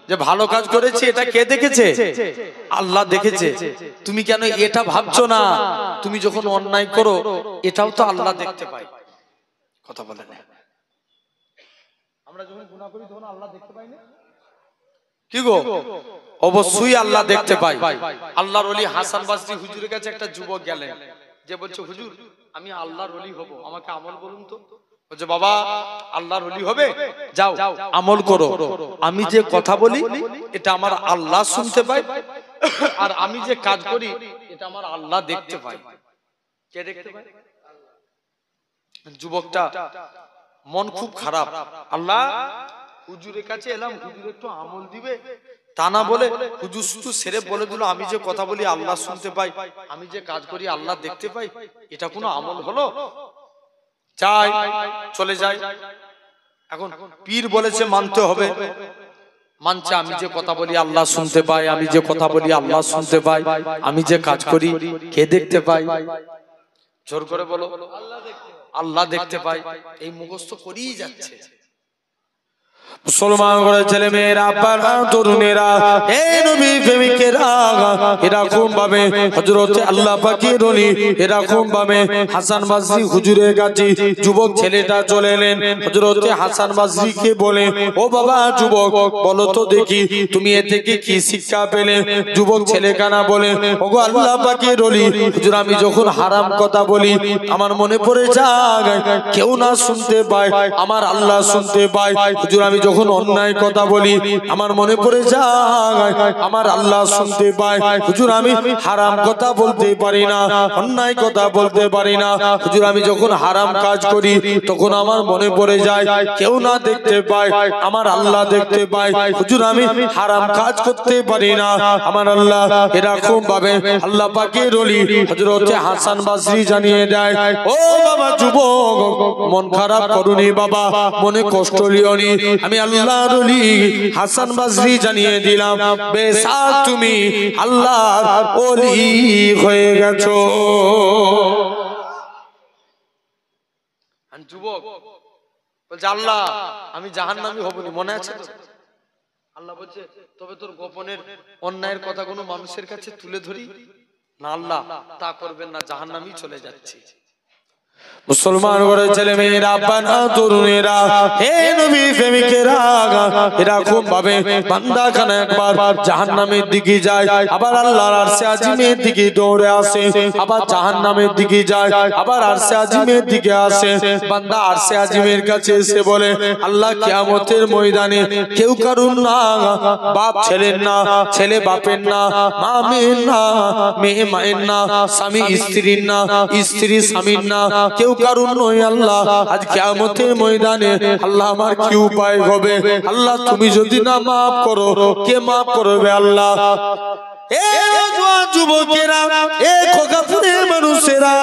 যে ভালো কাজ করেছি এটা কে দেখেছে? আল্লাহ দেখেছে। তুমি কেন এটা ভাবছো না? তুমি যখন অন্যায় করো এটাও তো আল্লাহ দেখতে পায়। কথা বলে না, আমরা যখন গুনাহ করি তখন আল্লাহ দেখতে পাই না? কি গো? অবশ্যই আল্লাহ দেখতে পায়। আল্লাহর ওলি হাসান বাসরি হুজুরের কাছে একটা যুবক গেলেন, যে বলছে, হুজুর আমি আল্লাহর ওলি হব, আমাকে আমল বলুন তো। বলছে, বাবা আল্লাহর ওলি হবে, যাও আমল করো। আমি যে কথা বলি এটা আমার আল্লাহ শুনতে পায়, আর আমি যে কাজ করি এটা আমার আল্লাহ দেখতে পায়। কে দেখতে পায়? যুবকটা মন খুব খারাপ। আল্লাহ, হুজুরের কাছে এলাম, হুজুর একটু আমল দিবে, তা না বলে হুজুর শুধু সেরে বলে দিল আমি যে কথা বলি আল্লাহ শুনতে পাই, আমি যে কাজ করি আল্লাহ দেখতে পাই, এটা কোনো আমল হলো? যাই, চলে যাই। এখন পীর বলেছে মানতে হবে, মানছে। আমি যে কথা বলি আল্লাহ শুনতে পাই, আমি যে কথা বলি আল্লাহ শুনতে পাই, আমি যে কাজ করি কে দেখতে পাই? জোর করে বলো। আল্লাহ দেখতে পাই। এই মুখস্থ করেই যাচ্ছে। মুসলমান ঘরের ছেলে মেয়েরা, আব্বারা, তরুণেরা, এই নবী প্রেমিকেরা, এরকম ভাবে হযরত আল্লাহ পাকের ওলি, এরকম ভাবে হাসান বাসরি হুজুরের কাছে যুবক ছেলেটা চলে এলেন। হযরত হাসান বাসরিকে বলে, ও বাবা যুবক, বলো তো দেখি তুমি এ থেকে কি শিক্ষা পেলে? যুবক ছেলে কানা বলে, ওগো আল্লাহ পাকের ওলি, হুজুর আমি যখন হারাম কথা বলি আমার মনে পড়ে যায় কেউ না শুনতে পায়, আমার আল্লাহ শুনতে পায়। হুজুর আমি যখন অন্যায় কথা বলি আমার মনে পড়ে যায় আমার আল্লাহ শুনতে পায়। হুজুর আমি হারাম কথা বলতে পারি না, অন্যায় কথা বলতে পারি না। হুজুর আমি যখন হারাম কাজ করি তখন আমার মনে পড়ে যায় কেউ না দেখতে পায়, আমার আল্লাহ দেখতে পায়। হুজুর আমি হারাম কাজ করতে পারি না, আমার আল্লাহ। এরকম ভাবে আল্লাহ পাকের ওলি হযরত হাসান বাসরি জানিয়ে দেয়, ও বাবা যুবক, মন খারাপ করুনি বাবা, মনে কষ্ট লিওনি। আমি আল্লাহর ওলি হাসান বাসরি জানিয়ে দিলাম, বেশক তুমি আল্লাহর ওলি হয়ে গেছো। যুবক বলছে, আল্লাহ আমি জাহান্নামী হব না, মনে আছে তো? আল্লাহ বলছে, তবে তোর গোপনের অন্যায়ের কথাগুলো মানুষের কাছে তুলে ধরি না। আল্লাহ তা করবেন না, জাহান্নামী চলে যাচ্ছে। মুসলমান ঘরের ছেলে মেয়েরা, আব্বারা, তরুণেরা, হে নবী প্রেমিকেরা, এরকম ভাবে বান্দা খানা একবার জাহান্নামের দিকে যায়, আবার আল্লাহর আরশে আজিমের দিকে দৌড়ে আসে, আবার জাহান্নামের দিকে যায়, আবার আরশে আজিমের দিকে আসে। বান্দা আরশে আজিমের কাছে এসে বলে, আল্লাহ কিয়ামতের ময়দানে কেউ কারুর না, বাপ ছেলের না, ছেলে বাপের না, মা মেয়ের না, মেয়ে মায়ের না, স্বামী স্ত্রীর না, স্ত্রী স্বামীর না, কেউ কারুর নয় আল্লাহ। আজ কিয়ামতের ময়দানে আল্লাহ আমার কি উপায় হবে? আল্লাহ তুমি যদি না মাফ করো কে মাফ করবে? আল্লাহ
যুবকেরা, এ খোকাপুরের মানুষেরা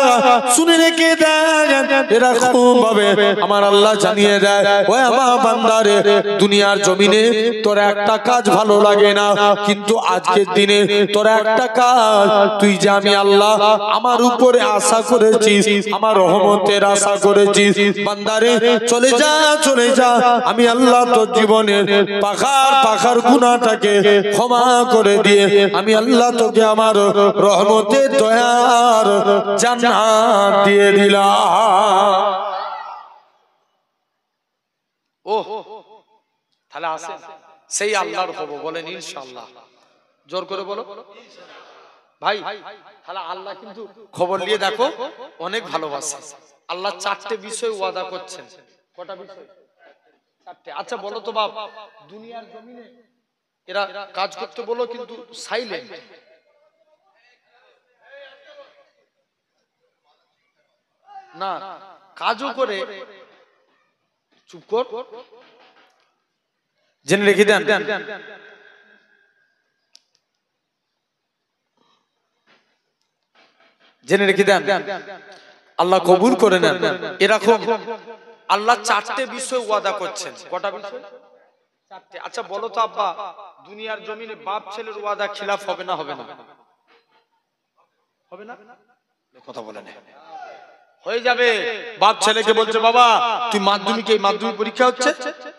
শুনে রেখে দেন, এরকম ভাবে আমার আল্লাহ জানিয়ে দেয়, ও আমার বান্দারে, দুনিয়ার জমিনে তোর একটা কাজ ভালো লাগে না, কিন্তু আজকের দিনে তোর একটা কাজ, তুই যে আমি আল্লাহ আমার উপরে আশা করেছিস, আমার রহমতের আশা করেছিস, বান্দারে চলে যা, চলে যা, আমি আল্লাহ তোর জীবনের পাখার পাখার গুনাহটাকে ক্ষমা করে দিয়ে আমি আল্লাহ তোকে আমার রহমতের দয়ার জান্নাত দিয়ে দিলাম।
ও তাহলে আসে সেই আল্লাহর হবো, বলেন ইনশাআল্লাহ, জোর করে বলো ভাই। তাহলে আল্লাহ কিন্তু খবর নিয়ে দেখো অনেক ভালোবাসে। আল্লাহ চারটে বিষয় ওয়াদা করছেন। কটা বিষয়? চারটে। আচ্ছা বলো তো বাপ, দুনিয়ার জমিনে এরা কাজ করতে বলো কিন্তু সাইলেন্ট, না কাজও করে চুপ কর, জেনে রেখে দেন। জেনে রেখে দেন, আল্লাহ কবুল করে নেন। এরকম আল্লাহ চারটে বিষয় ওয়াদা করছেন। কটা বিষয়? চারটে। আচ্ছা বলো তো আব্বা, দুনিয়ার জমিনে বাপ ছেলের ওয়াদা খিলাফ হবে না হবে না? হবে না? কথা বলে না, হয়ে যাবে। বাপ ছেলেকে বলছে, বাবা তুই মাধ্যমিকে, মাধ্যমিক পরীক্ষা হচ্ছে,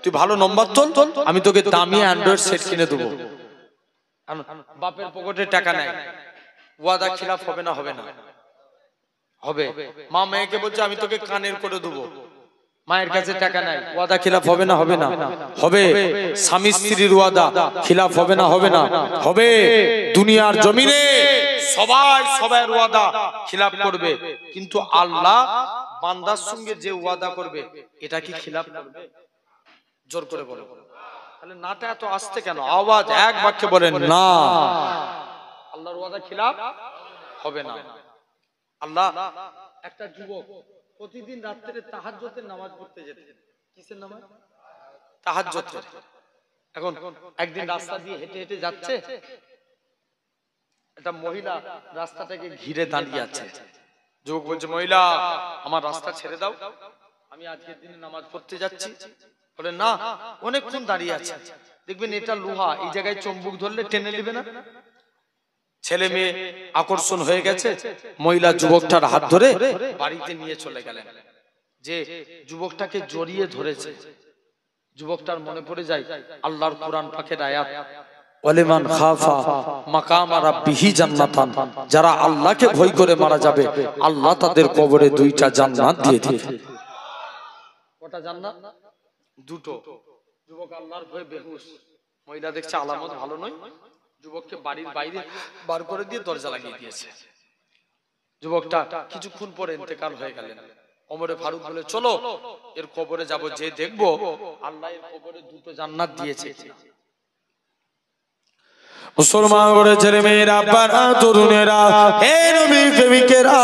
তুই ভালো নম্বর তোল, আমি তোকে দামি অ্যান্ড্রয়েড সেট কিনে দেবো। বাপের পকেটে টাকা নাই, ওয়াদা খিলাফ হবে না হবে না? হবে। মা মেয়েকে বলছে, আমি তোকে কানের করে দেবো, মায়ের কাছে টাকা নাই, ওয়াদা খিলাফ হবে না হবে না? হবে। স্বামী স্ত্রীর ওয়াদা খিলাফ হবে না হবে না? হবে। দুনিয়ার জমিনে সবাই সবার ওয়াদা খিলাফ করবে, কিন্তু আল্লাহ বান্দার সঙ্গে যে ওয়াদা করবে এটা কি খিলাফ করবে? জোর করে বলো। তাহলে নাটা এত আসতে কেন? আওয়াজ এক বাক্যে বলেন না। আল্লাহর ওয়াদা খিলাফ হবে না। আল্লাহ একটা যুবক প্রতিদিন রাত্রে তাহাজ্জুদের নামাজ পড়তে যেতেন। কিসের নামাজ? তাহাজ্জুদের। এখন একদিন রাস্তা দিয়ে হেঁটে হেঁটে যাচ্ছে, একটা মহিলা রাস্তাটাকে ঘিরে দাঁড়িয়ে আছে। যুবক বলছে, মহিলা আমার রাস্তা ছেড়ে দাও, আমি আজকের দিনে নামাজ পড়তে যাচ্ছি। বলে না, অনেকক্ষণ দাঁড়িয়ে আছে, দেখবেন এটা লোহা, এই জায়গায় চম্বুক ধরলে টেনে নেবে না। ছেলে মেয়ে আকর্ষণ হয়ে গেছে, মহিলা যুবকটার হাত ধরে বাড়িতে নিয়ে চলে গেলেন। যে যুবকটাকে জড়িয়ে ধরেছে, যুবকটার মনে পড়ে যায় আল্লাহর কোরআন পাকের আয়াত, ওয়ালিমান খাফা মাকাম রাব্বিহি জান্নাতান, যারা আল্লাহকে ভয় করে মারা যাবে আল্লাহ তাদের কবরে দুইটা জান্নাত দিয়ে দিবে। কটা জান্নাত? দুটো। যুবক আল্লাহর ভয়ে বেহুশ, মহিলা দেখছে আলামত ভালো নয়, যুবককে বাড়ির বাইরে বার করে দিয়ে দরজা লাগিয়ে দিয়েছে। যুবকটা কিছুক্ষণ পরে ইন্তেকাল হয়ে গেলেন। ওমরে ফারুক বলে, চলো এর কবরে যাব, যে দেখবো আল্লাহ এর কবরে দুটো জান্নাত দিয়েছে।
মুসলমান করে ছেলে মেয়েরা, আব্বারা, তরুণেরা, হে নবীর প্রেমিকেরা,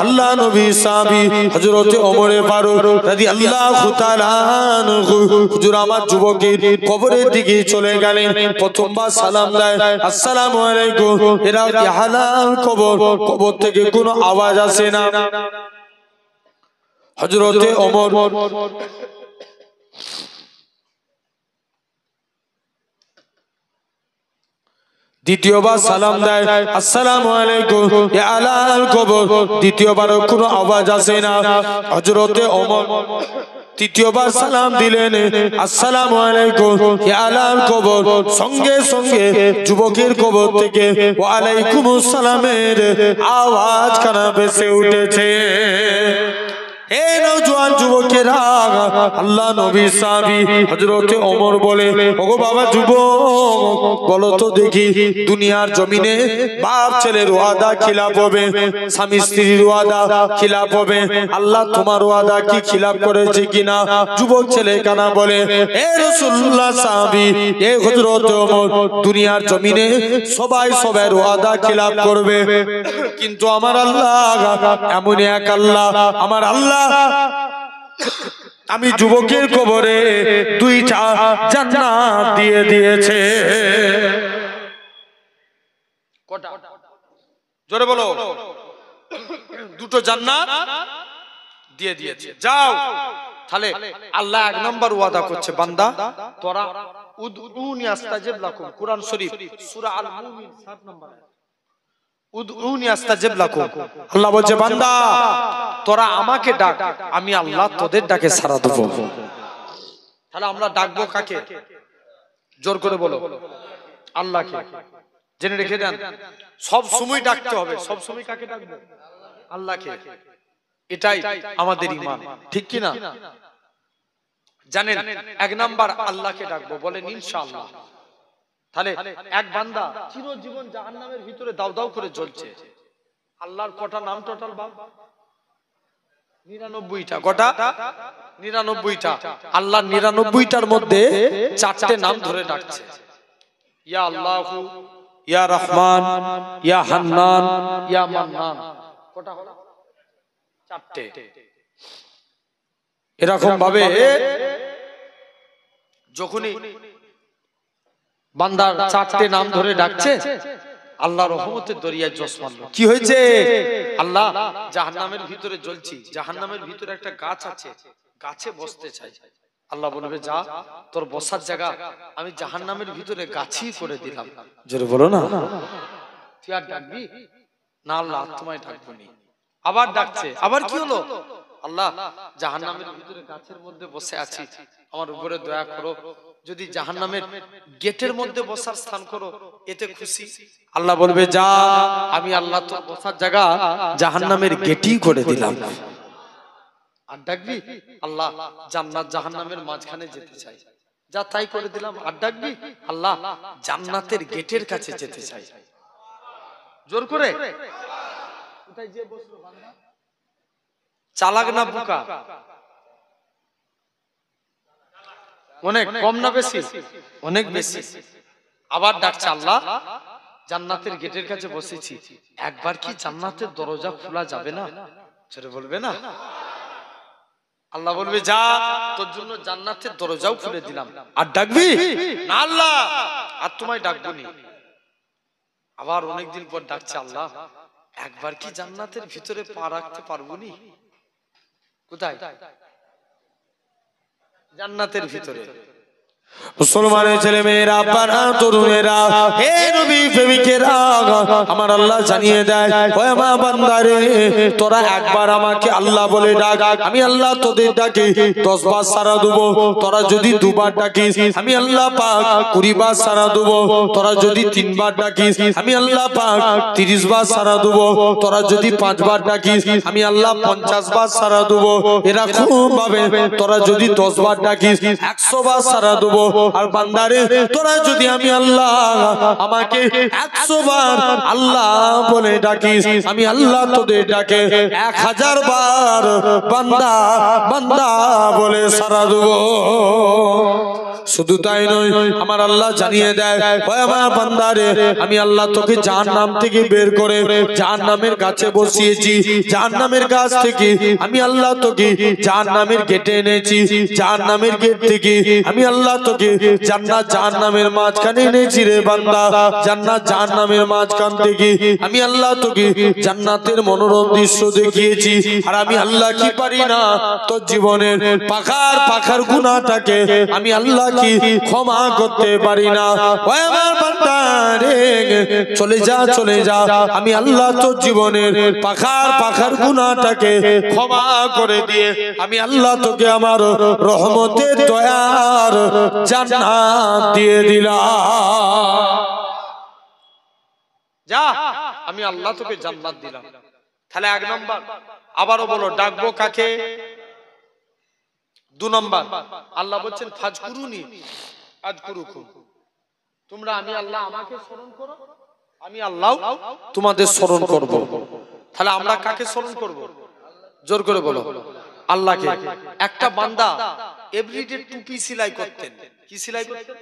আল্লাহ নবী সাহাবী হযরত ওমর ফারুক রাদিয়াল্লাহু তাআলা আনহু হুজুর আমার যুবকের কবরের দিকে চলে গেলেন। প্রথমবার সালাম দেয়, আসসালামু আলাইকুম। এরা হালাল কবর, কবর থেকে কোনো আওয়াজ আসে না। হযরত ওমর দ্বিতীয়বার সালাম দেয়, আসসালামু আলাইকুম, ইয়া আলাল কবর। দ্বিতীয়বার কোনো আওয়াজ আসে না। হযরতে ওমর তৃতীয়বার সালাম দিলেন, আসসালামু আলাইকুম, ইয়া আলাল কবর। সঙ্গে সঙ্গে যুবকের কবর থেকে ওয়া আলাইকুমুস সালামের আওয়াজ কানা ভেসে উঠেছে। হে নওজোয়ান যুবকেরা, আল্লাহ নবী সাহাবী হযরতে ওমর বলে, ওগো বাবা যুবক, বলো তো দেখি দুনিয়ার জমিনে বাপ ছেলের ওয়াদা খিলাফ হবে, স্বামী স্ত্রীর ওয়াদা খিলাফ হবে, আল্লাহ তোমার ওয়াদা কি খিলাফ করেছে কিনা? যুবক ছেলে কানা বলে, হে রাসূলুল্লাহ সাহাবী, হে হযরতে ওমর, দুনিয়ার জমিনে সবাই সবার ওয়াদা খিলাফ করবে, কিন্তু আমার আল্লাহ এমন এক আল্লাহ, আমার আল্লাহ আমি যুবকের কবরে দুইটা জান্নাত দিয়ে দিয়েছে।
কটা? জোরে বলো। দুটো জান্নাত দিয়ে দিয়েছে। যাও তাহলে আল্লাহ এক নম্বর ওয়াদা করছে, বান্দা তোরা উদউনি আস্তাজিব লাকুম, কুরআন শরীফ সূরা আল মুমিন 7 নম্বর আয়াত। উদউনি আস্তাজিব লাকুম, আল্লাহ বলছে বান্দা তোরা আমাকে ডাক, আমি আল্লাহ তোদের ডাকে সাড়া দেব। তাহলে আমরা ডাকবো কাকে? জোর করে বলো, আল্লাহকে। জেনে রেখে দেন, সব সময় ডাকতে হবে। সব সময় কাকে ডাকবো? আল্লাহকে। এটাই আমাদের ঈমান, ঠিক কি না? জানেন, এক নাম্বার আল্লাহকে ডাকবো, বলেন ইনশাআল্লাহ। তাহলে এক বান্দা চিরজীবন জাহান্নামের ভিতরে দাউ দাউ করে জ্বলছে। আল্লাহর কটা নাম টোটাল বাপ? 99টা। কটা? 99টা। আল্লাহ 99টার মধ্যে 4টে নাম ধরে ডাকছে, ইয়া আল্লাহু, ইয়া রহমান, ইয়া হান্নান, ইয়া মান্নান। কটা হলো? 4টে। এরকম ভাবে যখনই বান্দার 4টে নাম ধরে ডাকছে, আল্লাহ রহমতের দরিয়ায় জোশ মারল। কি হয়েছে? আল্লাহ জাহান্নামের ভিতরে জ্বলছি, জাহান্নামের ভিতরে একটা গাছ আছে, গাছে বসতে চাই। আল্লাহ বলবে যা, তোর বসার জায়গা আমি জাহান্নামের ভিতরে গাছই করে দিলাম। জোরে বলো না। তুই আর ডাকবি না? আল্লাহ তোমায় ডাকবো নি। আবার ডাকছে, আবার কি হলো? আল্লাহ জাহান্নামের ভিতরে গাছের মধ্যে বসে আছি, আমার উপরে দয়া করো, যদি জাহান্নামের গেটের মধ্যে বসার স্থান করো, এতে খুশি। আল্লাহ বলবে যা, আমি আল্লাহ তোর বসার জায়গা জাহান্নামের গেটই করে দিলাম। আর ডাকবি? আল্লাহ জান্নাত জাহান্নামের মাঝখানে যেতে চাই, যা তাই করে দিলাম। আর ডাকবি? আল্লাহ জান্নাতের গেটের কাছে যেতে চাই। জোর করে। কোথায় যে বসলো বান্দা? চালাক না বোকা? অনেক কম না বেশি? অনেক বেশি। আবার ডাকছে, আল্লাহ জান্নাতের গেটের কাছে বসেছি, একবার কি জান্নাতের দরজা খোলা যাবে না? সেটা বলবে না। আল্লাহ বলবে যা, তোর জন্য জান্নাতের দরজাও খুলে দিলাম। আর ডাকবি না? আল্লাহ আর তোমায় ডাকবো নি। আবার অনেকদিন পর ডাকছে, আল্লাহ একবার কি জান্নাতের ভিতরে পা রাখতে পারবো নি? কোথায়? জান্নাতের ভিতরে।
মুসলমানের ছেলে মেয়েরা, আব্বারা, তরুণেরা, হে নবী প্রেমিকেরা, আমার আল্লাহ জানিয়ে দেয়, ও আমার বান্দারে, তোরা একবার আমাকে আল্লাহ বলে ডাক, আমি আল্লাহ তোদের ডাকে 10 বার সাড়া দেব। তোরা যদি 2 বার ডাকিস, আমি আল্লাহ পাক 20 বার সাড়া দেব। তোরা যদি 3 বার ডাকিস, আমি আল্লাহ পাক 30 বার সাড়া দেব। তোরা যদি 5 বার ডাকিস, আমি আল্লাহ 50 বার সাড়া দেব। এরকম ভাবে তোরা যদি 10 বার ডাকিস, 100 বার সাড়া দেব। আর বান্দারে, তোরা যদি আমি আল্লাহ আমাকে 100 বার আল্লাহ বলে ডাকিস, আমি আল্লাহ তোদের ডাকে 1000 বার বান্দা বান্দা বলে সাড়া দেব। শুধু তাই নয়, আমার আল্লাহ জানিয়ে দেয়, ও আমার বান্দারে, আমি আল্লাহ তোকে জাহান্নাম থেকে বের করে জাহান্নামের গাছে বসিয়েছি। জাহান্নামের গাছ থেকে আমি আল্লাহ তোকে জাহান্নামের গেটে এনেছি। জাহান্নামের গেট থেকে আমি আল্লাহ তোকে জান্নাত জাহান্নামের মাঝখানে এনেছি রে বান্দা। জান্নাত জাহান্নামের মাঝখান থেকে আমি আল্লাহ তোকে জান্নাতের মনোরম দৃশ্য দেখিয়েছি। আর আমি আল্লাহ কি পারি না, তোর জীবনের পাখার গুনাহটাকে আমি আল্লাহ কি ক্ষমা করতে পারি না। ও আমার বান্দা রে, চলে যা চলে যা, আমি আল্লাহ তোর জীবনের পাখার গুনাহটাকে ক্ষমা করে দিয়ে আমি আল্লাহ তোকে আমার রহমতের দয়ার জান্নাত দিয়ে দিলাম।
যা, আমি আল্লাহ তোকে জান্নাত দিলাম। তাহলে 1 নাম্বার। আবারও বলো, ডাকবো কাকে? 2 নাম্বার, আল্লাহ বলছেন ফাজকুরুনি আযকুরুকুম, তোমরা আমি আল্লাহ আমাকে স্মরণ করো, আমি আল্লাহ তোমাদের স্মরণ করব। তাহলে আমরা কাকে স্মরণ করব? জোর করে বলো, আল্লাহকে। একটা বান্দা এভরিডে টুপি সেলাই করতেন। কি সেলাই করতেন?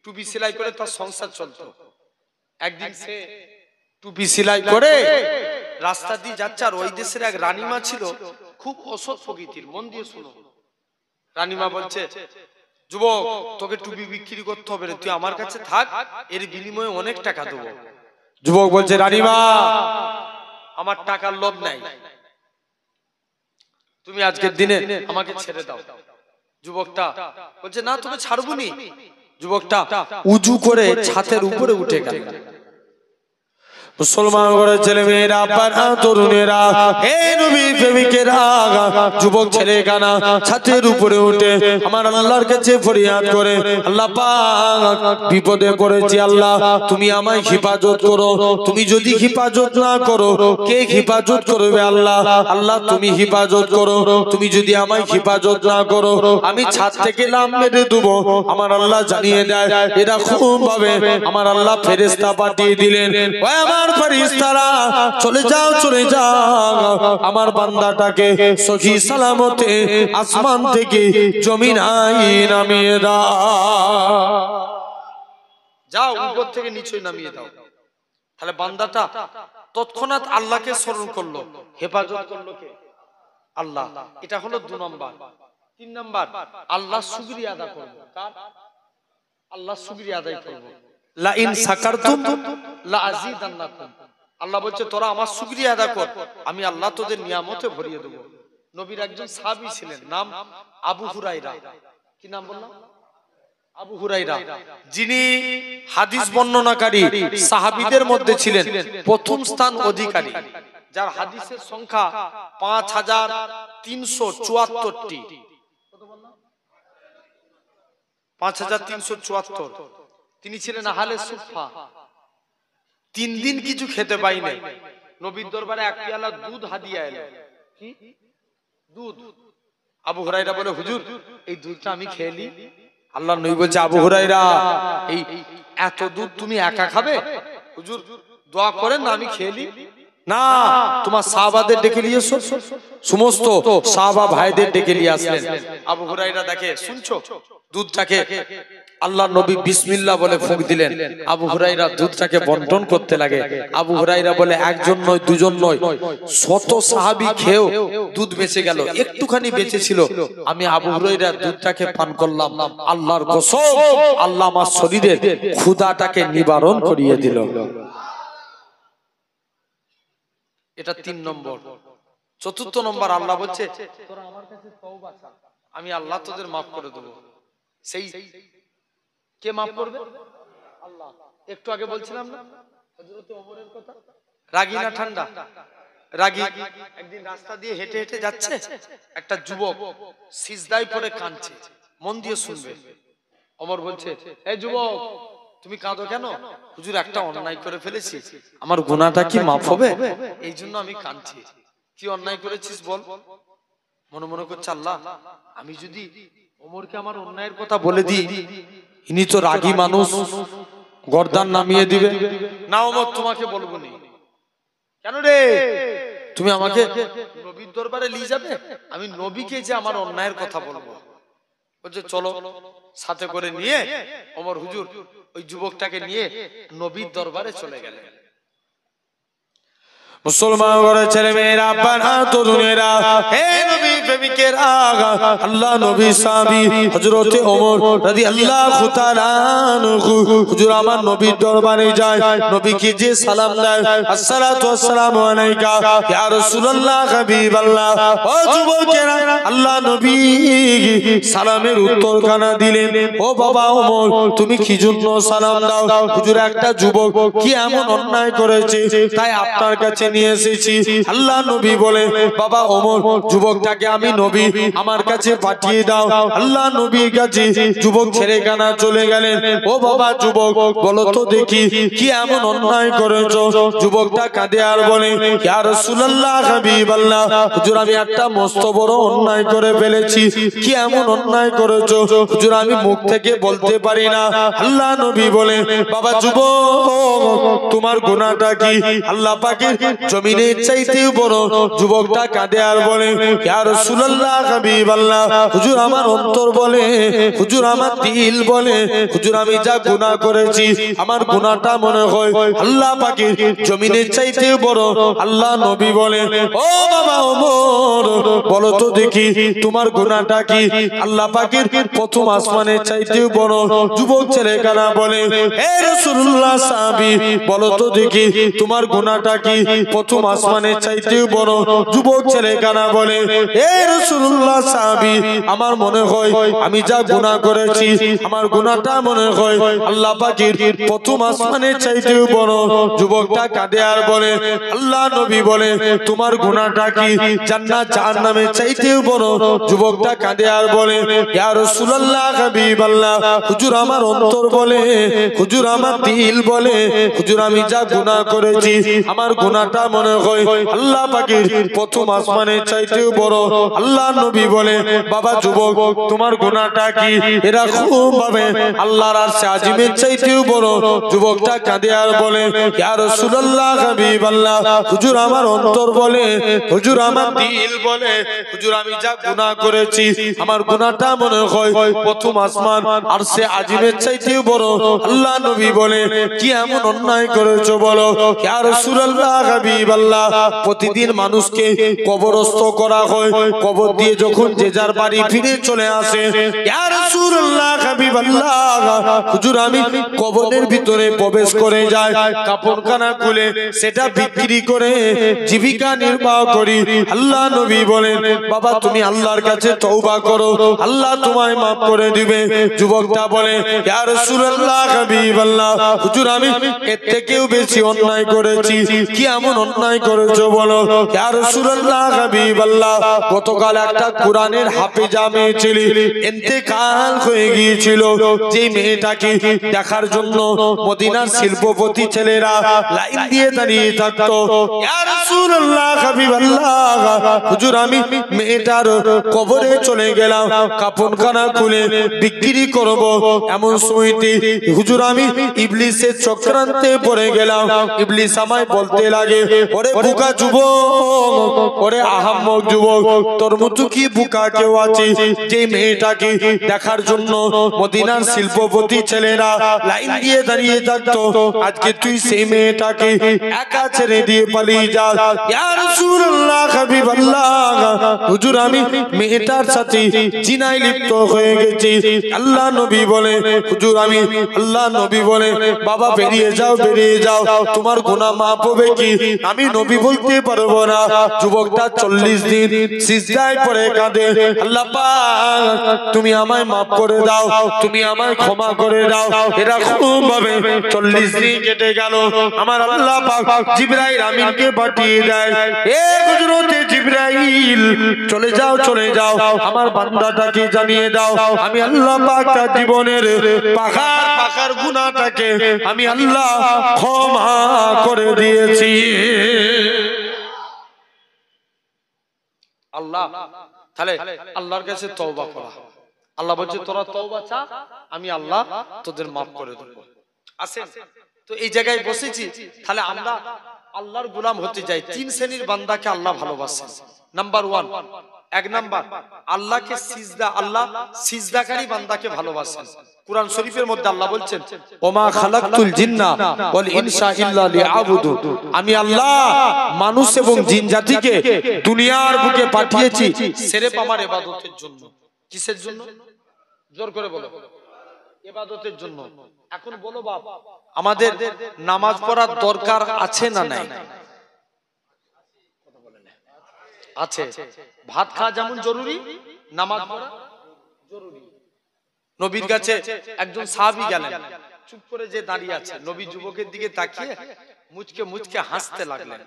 টুপি সেলাই করে তার সংসার চলতো। একদিন সে টুপি সেলাই করে রাস্তা দিয়ে যাচ্ছে, আর ওই দেশের এক রানীমা ছিল, খুব অসৎ প্রকৃতির। মন দিয়ে শুনো। রানীমা বলছে, যুবক তোকে টুপি বিক্রি করতে হবে রে, তুই আমার কাছে থাক, এর বিনিময়ে অনেক টাকা দেবো।
যুবক বলছে রানীমা
আমার টাকার লোভ নাই, তুমি আজকের দিনে আমাকে ছেড়ে দাও। যুবকটা বলছে না তোকে ছাড়বুনি। যুবকটা উজু করে ছাদের উপরে উঠে গেল।
মুসলমান ঘরের ছেলে মেয়েরা, পাড়া তরুণেরা, হে নবী প্রেমিকেরা, যুবক ছেলে কানা ছাদের উপরে উঠে আমার আল্লাহর কাছে ফরিয়াদ করে, আল্লাহ পাক বিপদে পড়েছি, আল্লাহ তুমি আমায় হেফাজত করো, তুমি যদি হেফাজত না করো কে হেফাজত করবে? আল্লাহ আল্লাহ তুমি হেফাজত করো, তুমি যদি আমায় হেফাজত না করো আমি ছাদ থেকে লাফ মেরে দেবো। আমার আল্লাহ জানিয়ে দেয় এরকম ভাবে আমার আল্লাহ ফেরেশতা পাঠিয়ে দিলেন, ওই আমার ফেরেশতারা চলে যাও চলে যাও, আমার বান্দাটাকে সহি সালামতে আসমান থেকে জমিনায় নামিয়ে দাও,
যাও উপর থেকে নিচে নামিয়ে দাও। তাহলে বান্দাটা তৎক্ষণাৎ আল্লাহকে স্মরণ করলো, হেফাজত করলো কে? আল্লাহ। এটা হলো 2 নম্বর। 3 নম্বর আল্লাহ শুকরিয়া আদা করব। কার? আল্লাহ শুকরিয়া আদায় করব।
লা ইন সাকারতুম
লা আযীদান্নাকুম। আল্লাহ বলছে তোরা আমার শুকরিয়া আদা কর, আমি আল্লাহ তোদের নিয়ামতে ভরিয়ে দেব। নবীর একজন সাহাবী ছিলেন, নাম আবু হুরায়রা। কি নাম বললাম? আবু হুরায়রা, যিনি হাদিস বর্ণনাকারী সাহাবীদের মধ্যে ছিলেন প্রথম স্থান অধিকারী, যার হাদিসের সংখ্যা 5374টি। 5374। তিনি ছিলেন আহলে সুফা। 3 দিন কিছু খেতে পাইনি, নবীর দরবারে এক পেয়ালা দুধ হাদিয়া এলো। কি দুধ? আবু হুরায়রা বলে হুজুর এই দুধটা আমি খেয়ে নি।
আল্লাহর নবী বলছে আবু হুরায়রা
এই এত দুধ তুমি একা খাবে? হুজুর দোয়া করেন না আমি খেয়ে নি।
না, তোমার সাহাবাদের ডেকে নিয়ে এসো। সমস্ত সাহাবা ভাইদের ডেকে নিয়ে আসলেন।
আবু হুরায়রা দেখে, শুনছো
দুধটাকে আল্লাহর নবী বিসমিল্লাহ বলে ফুঁক দিলেন, আবু হুরায়রা দুধটাকে বন্টন করতে লাগে। আবু হুরায়রা বলে একজন নয় দুজন নয়, শত সাহাবী খেয়েও দুধ বেঁচে গেল, একটুখানি বেঁচে ছিল। আমি আবু হুরায়রা দুধটাকে পান করলাম, আল্লাহর কসম আল্লাহ আমার শরীরের ক্ষুধাটাকে নিবারণ করিয়ে দিল।
এটা 3 নম্বর। 4র্থ নম্বর আল্লাহ বলছে তোরা আমার কাছে তওবা চা, আমি আল্লাহ তোদের মাফ করে দেব। সেই কে মাফ করবে? আল্লাহ। একটু আগে বলছিলাম না হযরত ওমরের কথা, রাগী না ঠান্ডা? রাগী। একদিন রাস্তা দিয়ে হেঁটে হেঁটে যাচ্ছে, একটা যুবক সিজদায় পড়ে কাঁদছে, মন দিয়ে শুনবে। ওমর বলছে এই যুবক তুমি কাঁদো কেন? হুজুর একটা অন্যায় করে ফেলেছি,
আমার গুনাহটা কি মাফ হবে?
এই জন্য আমি কাঁদছি। কি অন্যায় করেছিস বল? মনে মনে করছে আল্লাহ আমি যদি ওমরকে আমার অন্যায়ের কথা বলে দিই,
ইনি তো রাগী মানুষ, গর্দান নামিয়ে দিবে।
না ওমর তোমাকে বলবো নি। কেন রে? তুমি আমাকে নবীর দরবারে নিয়ে যাবে, আমি নবীকে যে আমার অন্যায়ের কথা বলবো। বলছে চলো। সাথে করে নিয়ে ওমর হুজুর ওই যুবকটাকে নিয়ে নবীর দরবারে চলে গেলেন।
মুসলমান ঘরের ছেলে মেয়েরা, পাড়া তরুণেরা, হে নবী প্রেমিকেরা, আল্লাহ নবী সাহাবী হযরতে ওমর রাদিয়াল্লাহু তাআলা আনহু হুজুর আমার নবীর দরবারে যায়, নবীকে যে সালাম দেয়, আসসালাতু ওয়াসসালামু আলাইকা ইয়া রাসূলুল্লাহ হাবিবাল্লাহ। ও যুবকেরা, আল্লাহ নবী সালামের উত্তর কানা দিলেন, ও বাবা ওমর তুমি কি জন্য সালাম দাও? হুজুর একটা যুবক কি এমন অন্যায় করেছে তাই আপনার কাছে নিয়ে এসেছি। আল্লাহ নবী বলে বাবা ওমর যুবকটাকে আমি নবী আমার কাছে পাঠিয়ে দাও। আল্লাহ নবীর কাছে যুবক ছেড়ে কানা চলে গেলেন। ও বাবা যুবক বলো তো দেখি কি এমন অন্যায় করেছো? যুবকটা কাঁদে আর বলে ইয়া রাসূলুল্লাহ হাবিবাল্লাহ, হুজুর আমি একটা মস্ত বড় অন্যায় করে ফেলেছি। কি এমন অন্যায় করেছো? হুজুর আমি মুখ থেকে বলতে পারি না। আল্লাহ নবী বলে বাবা যুবক তোমার গুনাহটা কি? আল্লাহ পাকের জমিনের চাইতেও বড়। যুবকটা কাঁদে আর বলে, ইয়া রাসূলুল্লাহ হাবিবাল্লাহ, হুজুর আমার অন্তর বলে, হুজুর আমার দিল বলে, হুজুর আমি যা গুনাহ করেছি আমার গুনাহটা মনে হয় আল্লাহ পাকের জমিনের চাইতেও বড়। আল্লাহ নবী বলে, ও বাবা ওমর, বলো তো দেখি তোমার গুনাহটা কি? আল্লাহ পাকের প্রথম আসমানের চাইতেও বড়। যুবক ছেলেখানা বলে, হে রাসূলুল্লাহ সাহাবী, বলো তো দেখি তোমার গুনাহটা কি? প্রথম আসমানের চাইতেও বড়। যুবক ছেলেখানা বলে, হে রাসূলুল্লাহ সাহাবী, আমার মনে হয় আমি যা গুনাহ করেছি আমার গুনাহটা মনে হয় আল্লাহ পাকের প্রথম আসমানের চাইতেও বড়। যুবকটা কাঁদে আর বলে, আল্লাহ নবী বলে, তোমার গুনাহটা কি? জান্নাত জাহান্নামের চাইতেও বড়। যুবকটা কাঁদে আর বলে, ইয়া রাসূলুল্লাহ হাবিবাল্লাহ, হুজুর আমার অন্তর বলে, হুজুর আমার দিল বলে, হুজুর আমি যা গুনাহ করেছি আমার গুনাহটা মনে হয় আল্লাহ পাকের প্রথম আসমানের চাইতেও বড়। আল্লাহ নবী বলে, বাবা যুবক, তোমার গুনাহটা কি? এরকম ভাবে আল্লাহর আরশে আজিমের চাইতেও বড়। যুবকটা কাঁদে আর বলে, ইয়া রাসূলুল্লাহ হাবিবাল্লাহ, হুজুর আমার অন্তর বলে, হুজুর আমার দিল বলে, হুজুর আমি যা গুনাহ করেছি আমার গুনাহটা মনে হয় প্রথম আসমান আরশে আজিমের চাইতেও বড়। আল্লাহ নবী বলে, কি এমন অন্যায় করেছো বলো? ইয়া রাসূলুল্লাহ হাবিবাল্লাহ, প্রতিদিন মানুষকে কবরস্থ করা হয়, কবর দিয়ে যখন যে যার বাড়ি ফিরে চলে আসে, ইয়া রাসূলুল্লাহ হাবিবাল্লাহ, হুজুর আমি কবরের ভিতরে প্রবেশ করে যাই, কাপড়খানা খুলে সেটা বিক্রি করে জীবিকা নির্বাহ করি। আল্লাহ নবী বলেন, বাবা তুমি আল্লাহর কাছে তওবা করো, আল্লাহ তোমায় মাফ করে দিবে। যুবকটা বলে, ইয়া রাসূলুল্লাহ হাবিবাল্লাহ, হুজুর আমি এর থেকেও বেশি অন্যায় করেছি। কি এমন অন্যায় করেছো বলো? ইয়া রাসূলুল্লাহ হাবিবাল্লাহ, গতকাল একটা কোরআনের হাফেজা মেয়ে ছিল, ইন্তেকাল হয়ে গিয়েছিল। যে মেয়েটাকে দেখার জন্য মদিনার শিল্পপতি ছেলেরা লাইন দিয়ে দাঁড়িয়ে থাকতো। ইয়া রাসূলুল্লাহ হাবিবাল্লাহ, হুজুর আমি মেয়েটার কবরে চলে গেলাম, কাফনখানা খুলে বিক্রি করব। এমন সময়তে হুজুর আমি ইবলিসের চক্রান্তে পড়ে গেলাম। ইবলিস আমায় বলতে লাগে, ওরে বোকা যুবক, ওরে আহাম্মক যুবক, তোর মতো কি বোকা কেউ আছে যে মেয়েটাকে দেখার জন্য মদিনার শিল্পপতি ছেলেরা লাইন দিয়ে দাঁড়িয়ে থাকতো, আজকে তুই সেই মেয়েটাকে একা ছেড়ে দিয়ে পালিয়ে যা। ইয়া রাসূলুল্লাহ হাবিবাল্লাহ, হুজুর আমি মেয়েটার সাথে জিনায় লিপ্ত হয়ে গেছি। আল্লাহ নবী বলে, হুজুর আমি, আল্লাহ নবী বলে, বাবা বেরিয়ে যাও, বেরিয়ে যাও, তোমার গুনাহ মাফ হবে কি? আমি নবী বলতে পারবো না। যুবকটা 40 দিন সিজদায় পড়ে কাঁদে, আল্লাহ পাক তুমি আমায় মাফ করে দাও, তুমি আমায় ক্ষমা করে দাও। এরকম ভাবে 40 দিন কেটে গেল। আমার আল্লাহ পাক জিবরাইল আমিনকে পাঠিয়ে দেয়, এ হযরতে জিবরাইল, চলে যাও, চলে যাও, আমার বান্দাটাকে জানিয়ে দাও আমি আল্লাহ পাক তার জীবনের পাখার গুনাহটাকে আমি আল্লাহ ক্ষমা করে দিয়েছি।
আল্লাহ তাহলে আল্লাহর কাছে তওবা করা। আল্লাহ বলছে, তোরা তওবা চা, আমি আল্লাহ তোদের মাফ করে দেব। আসেন তো এই জায়গায় বসেছি, তাহলে আমরা আল্লাহর গোলাম হতে যাই। 3 শ্রেণীর বান্দাকে আল্লাহ ভালোবাসেন। নাম্বার 1, 1 নাম্বার আল্লাহকে সিজদা, আল্লাহ সিজদাকারী বান্দাকে ভালোবাসেন। কুরআন শরীফের মধ্যে আল্লাহ বলছেন, ওমা খালাকতুল জিন্না ওয়াল ইনসা ইল্লা লিয়াবুদুন, আমি আল্লাহ মানুষ এবং জিন জাতিকে দুনিয়ার বুকে পাঠিয়েছি সির্ফ আমার ইবাদতের জন্য। কিসের জন্য? জোর করে বলো। ইবাদতের জন্য। এখন বলো বাপ, আমাদের নামাজ পড়ার দরকার আছে না নাই? আছে। ভাত খাওয়া যেমন জরুরি, নামাজ পড়া জরুরি। নবীর কাছে একজন সাহাবী গেলেন, চুপ করে যে দাঁড়িয়ে আছে, নবী যুবকের দিকে তাকিয়ে মুচকে মুচকে হাসতে লাগলেন।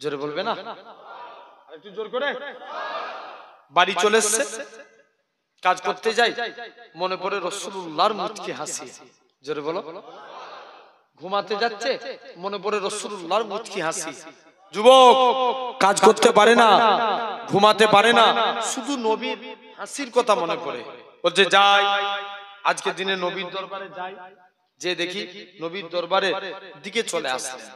জোরে বলবে না? আরেকটু জোর করে। বাড়ি চলে এসেছে, কাজ করতে যাই, মনে পড়ে রাসূলুল্লাহর মুচকি হাসি। জোরে বলো। ঘুমাতে যাচ্ছে, মনে পড়ে রাসূলুল্লাহর মুচকি হাসি। যুবক কাজ করতে পারে না, ঘুমাতে পারে না, শুধু নবীর হাসির কথা মনে পড়ে। বলছে যাই, আজকে দিনে নবীর দরবারে যাই, যে দেখি নবীর দরবারের দিকে চলে আসলেন।